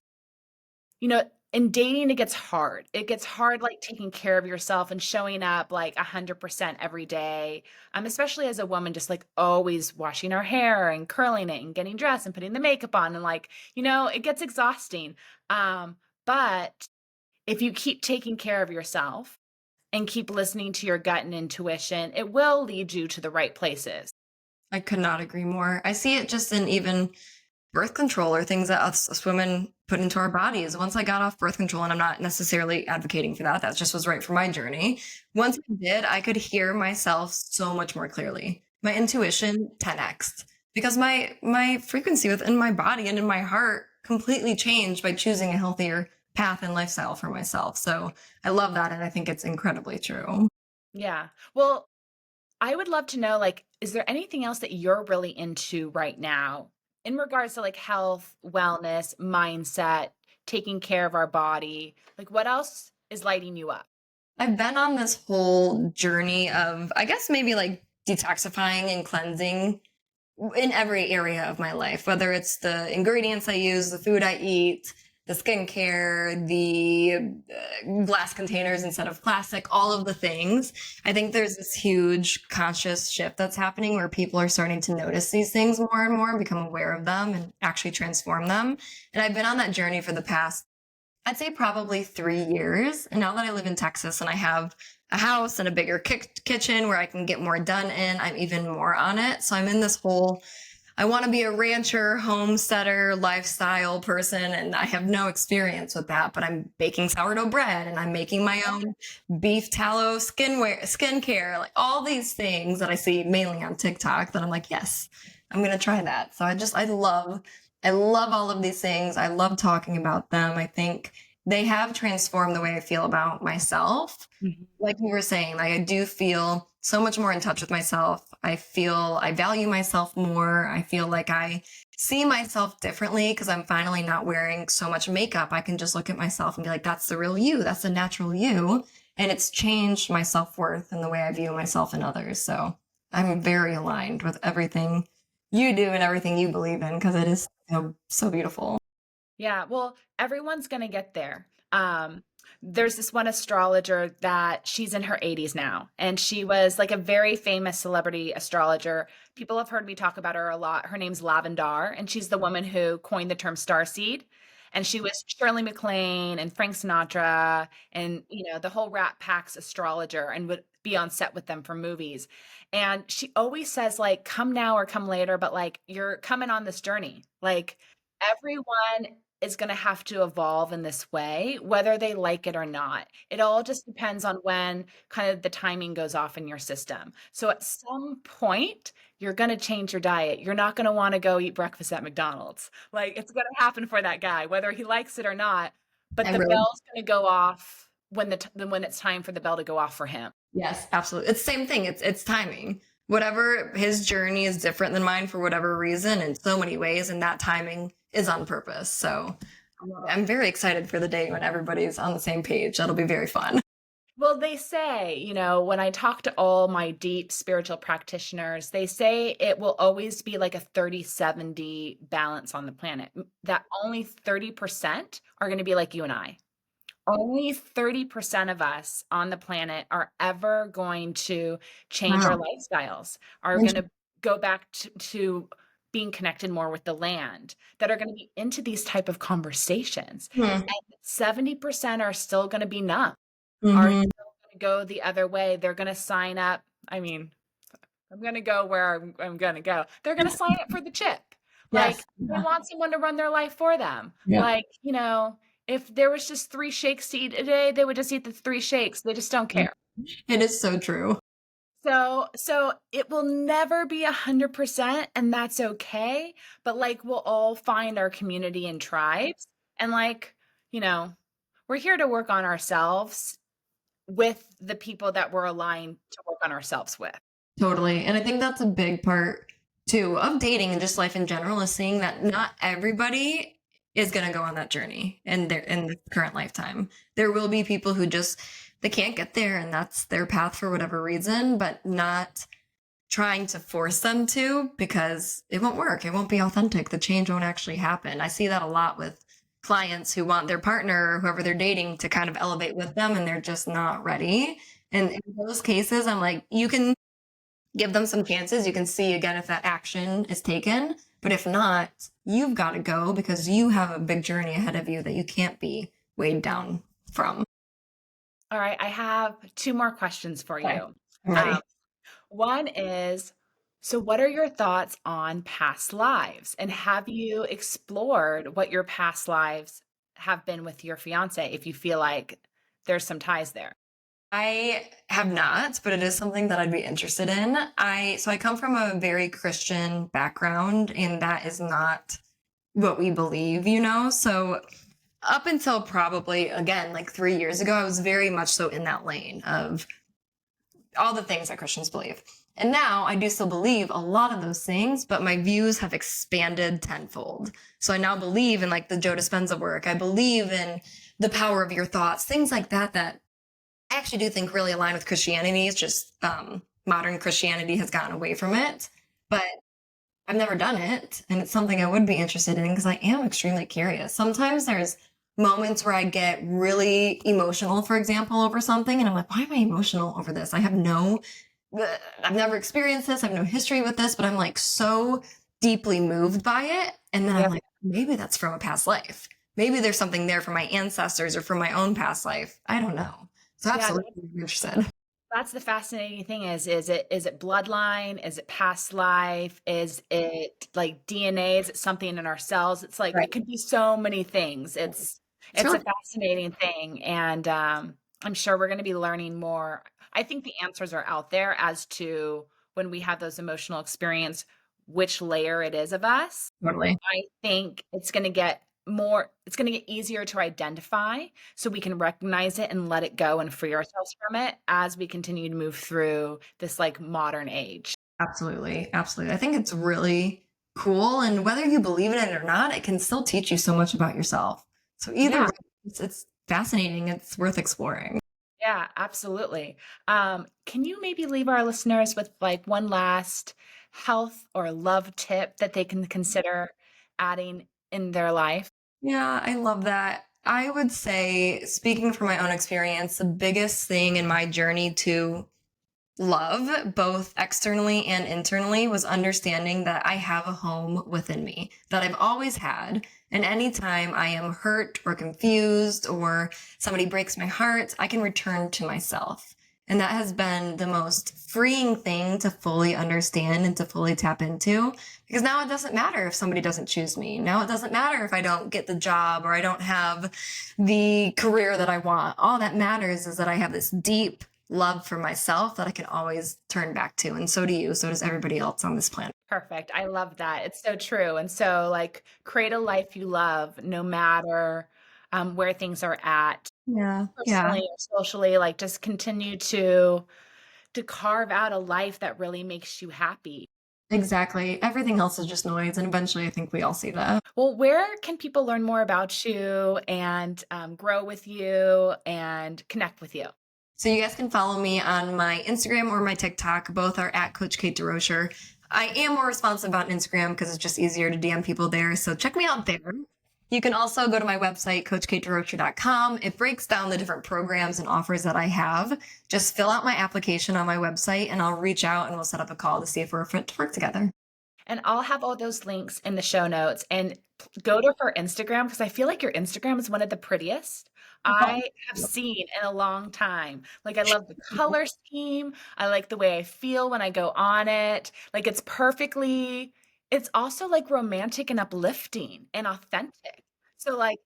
in dating, it gets hard. It gets hard, like taking care of yourself and showing up like 100% every day. Especially as a woman, just like always washing our hair and curling it and getting dressed and putting the makeup on. And like, it gets exhausting. But if you keep taking care of yourself and keep listening to your gut and intuition, it will lead you to the right places. I could not agree more. I see it just in even birth control or things that us women put into our bodies. Once I got off birth control, and I'm not necessarily advocating for that, that just was right for my journey. Once I did, I could hear myself so much more clearly. My intuition 10x because my frequency within my body and in my heart completely changed by choosing a healthier path and lifestyle for myself. So I love that, and I think it's incredibly true. Yeah. Well, I would love to know, like, is there anything else that you're really into right now in regards to like health, wellness, mindset, taking care of our body? Like, what else is lighting you up? I've been on this whole journey of, I guess, maybe like detoxifying and cleansing in every area of my life, whether it's the ingredients I use, the food I eat, the skincare, the glass containers instead of plastic, all of the things. I think there's this huge conscious shift that's happening where people are starting to notice these things more and more, become aware of them, and actually transform them. And I've been on that journey for the past, I'd say, probably 3 years. And now that I live in Texas and I have a house and a bigger kitchen where I can get more done in, I'm even more on it. So I'm in this whole, I want to be a rancher, homesteader, lifestyle person. And I have no experience with that, but I'm baking sourdough bread and I'm making my own beef tallow skincare, like all these things that I see mainly on TikTok that I'm like, yes, I'm going to try that. So I love all of these things. I love talking about them. I think they have transformed the way I feel about myself. Mhm. Like you were saying, like I do feel so much more in touch with myself. I feel I value myself more. I feel like I see myself differently because I'm finally not wearing so much makeup. I can just look at myself and be like, that's the real you. That's the natural you. And it's changed my self-worth and the way I view myself and others. So I'm very aligned with everything you do and everything you believe in because it is so beautiful. Yeah, well, everyone's gonna get there. There's this one astrologer that she's in her 80s now, and she was like a very famous celebrity astrologer. People have heard me talk about her a lot. Her name's Lavendar, and she's the woman who coined the term starseed. And she was Shirley MacLaine and Frank Sinatra and the whole Rat Pack's astrologer and would be on set with them for movies. And she always says, like, come now or come later, but like you're coming on this journey. Like everyone is going to have to evolve in this way, whether they like it or not. It all just depends on when kind of the timing goes off in your system. So at some point, you're going to change your diet. You're not going to want to go eat breakfast at McDonald's. Like it's going to happen for that guy, whether he likes it or not. But I the really, bell's going to go off when it's time for the bell to go off for him. yes, absolutely. It's the same thing. It's timing. Whatever, his journey is different than mine for whatever reason in so many ways, and that timing is on purpose. So I'm very excited for the day when everybody's on the same page. That'll be very fun. Well, they say, when I talk to all my deep spiritual practitioners, they say it will always be like a 30-70 balance on the planet, that only 30% are going to be like you and I. Only 30% of us on the planet are ever going to change our Wow. lifestyles, are going to go back to being connected more with the land, that are going to be into these type of conversations. Hmm. And 70% are still going to be numb, are Mm-hmm. still gonna go the other way. They're gonna sign up. I mean, I'm gonna go where I'm gonna go. They're gonna sign up for the chip. Yes. Like they Yeah. want someone to run their life for them. Yeah. Like, if there was just 3 shakes to eat a day, they would just eat the 3 shakes. They just don't care. It is so true. So it will never be 100%, and that's okay, but, like, we'll all find our community and tribes, and, like, you know, we're here to work on ourselves with the people that we're aligned to work on ourselves with. Totally. And I think that's a big part too of dating and just life in general is seeing that not everybody is going to go on that journey in the current lifetime. There will be people who just they can't get there and that's their path for whatever reason, but not trying to force them to because it won't work. It won't be authentic. The change won't actually happen. I see that a lot with clients who want their partner or whoever they're dating to kind of elevate with them and they're just not ready. And in those cases, I'm like, you can give them some chances. You can see again if that action is taken. But if not, you've got to go because you have a big journey ahead of you that you can't be weighed down from. All right, I have 2 more questions for Okay. you. I'm ready. Um, one is, so what are your thoughts on past lives? And have you explored what your past lives have been with your fiancé if you feel like there's some ties there? I have not, but it is something that I'd be interested in. I come from a very Christian background and that is not what we believe, you know? So up until probably again like 3 years ago, I was very much so in that lane of all the things that Christians believe. And now I do still believe a lot of those things, but my views have expanded tenfold. So I now believe in like the Joe Dispenza work. I believe in the power of your thoughts, things like that, that I actually do think really align with Christianity. It's just modern Christianity has gotten away from it. But I've never done it, and it's something I would be interested in because I am extremely curious. Sometimes there's moments where I get really emotional, for example, over something, and I'm like, why am I emotional over this? I've never experienced this. I have no history with this, but I'm like so deeply moved by it. And then I'm Yeah. like, maybe that's from a past life. Maybe there's something there from my ancestors or from my own past life. I don't know. So Yeah, absolutely I'm interested. that's the fascinating thing is it bloodline? Is it past life? Is it like DNA? Is it something in our cells? It's like Right. it could be so many things. It's It's a really fascinating thing, and I'm sure we're going to be learning more. I think the answers are out there as to when we have those emotional experience, which layer it is of us. totally. I think it's going to get easier to identify so we can recognize it and let it go and free ourselves from it as we continue to move through this like modern age. Absolutely. Absolutely. I think it's really cool. And whether you believe in it or not, it can still teach you so much about yourself. So either Yeah, way, it's fascinating. It's worth exploring. yeah, absolutely. Can you maybe leave our listeners with like one last health or love tip that they can consider adding in their life? Yeah, I love that. I would say, speaking from my own experience, the biggest thing in my journey to love, both externally and internally, was understanding that I have a home within me that I've always had. And anytime I am hurt or confused or somebody breaks my heart, I can return to myself. And that has been the most freeing thing to fully understand and to fully tap into because now it doesn't matter if somebody doesn't choose me. Now it doesn't matter if I don't get the job or I don't have the career that I want. All that matters is that I have this deep love for myself that I can always turn back to. And so do you. So does everybody else on this planet. Perfect. I love that. It's so true. And so, like, create a life you love no matter where things are at Yeah. Yeah. personally or socially. Like, just continue to carve out a life that really makes you happy. Exactly. Everything else is just noise. And eventually I think we all see that. Well, where can people learn more about you and grow with you and connect with you? So you guys can follow me on my Instagram or my TikTok. Both are at Coach Kate Durocher. I am more responsive on Instagram because it's just easier to DM people there. So check me out there. You can also go to my website, coachkatedurocher.com. It breaks down the different programs and offers that I have. Just fill out my application on my website and I'll reach out and we'll set up a call to see if we're fit to work together. And I'll have all those links in the show notes and go to her Instagram because I feel like your Instagram is one of the prettiest I have seen in a long time. Like, I love the color scheme. I like the way I feel when I go on it. Like, it's also like romantic and uplifting and authentic. So, like,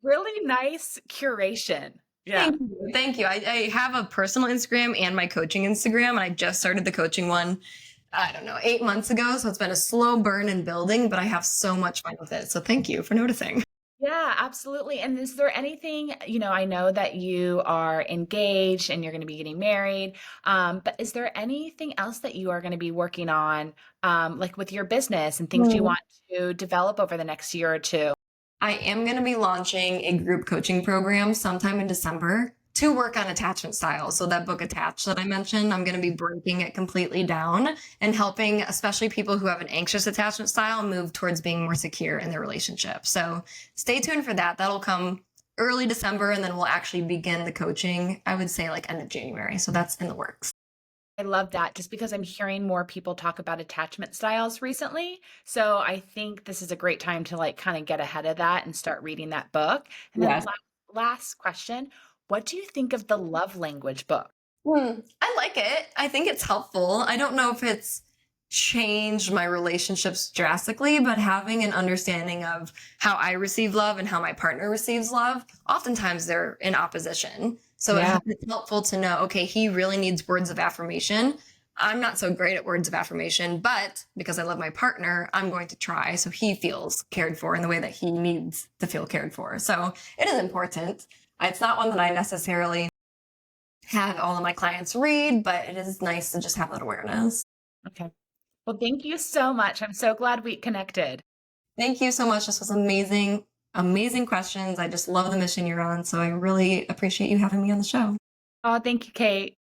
really nice curation. Yeah. Thank you. Thank you. I have a personal Instagram and my coaching Instagram, and I just started the coaching one, I don't know, 8 months ago. So it's been a slow burn and building, but I have so much fun with it. So thank you for noticing. Yeah, absolutely. And is there anything, I know that you are engaged and you're going to be getting married, but is there anything else that you are going to be working on, like with your business and things you want to develop over the next year or two? I am going to be launching a group coaching program sometime in December to work on attachment styles. So that book Attached that I mentioned, I'm going to be breaking it completely down and helping especially people who have an anxious attachment style move towards being more secure in their relationship. So stay tuned for that. That'll come early December, and then we'll actually begin the coaching, I would say like end of January. So that's in the works. I love that just because I'm hearing more people talk about attachment styles recently. So I think this is a great time to like kind of get ahead of that and start reading that book. And then Yes. last question, what do you think of the love language book? I like it. I think it's helpful. I don't know if it's changed my relationships drastically, but having an understanding of how I receive love and how my partner receives love, oftentimes they're in opposition. So Yeah. it's helpful to know, okay, he really needs words of affirmation. I'm not so great at words of affirmation, but because I love my partner, I'm going to try so he feels cared for in the way that he needs to feel cared for. So it is important. It's not one that I necessarily have all of my clients read, but it is nice to just have that awareness. Okay. Well, thank you so much. I'm so glad we connected. Thank you so much. This was amazing, amazing questions. I just love the mission you're on. So I really appreciate you having me on the show. Oh, thank you, Kate.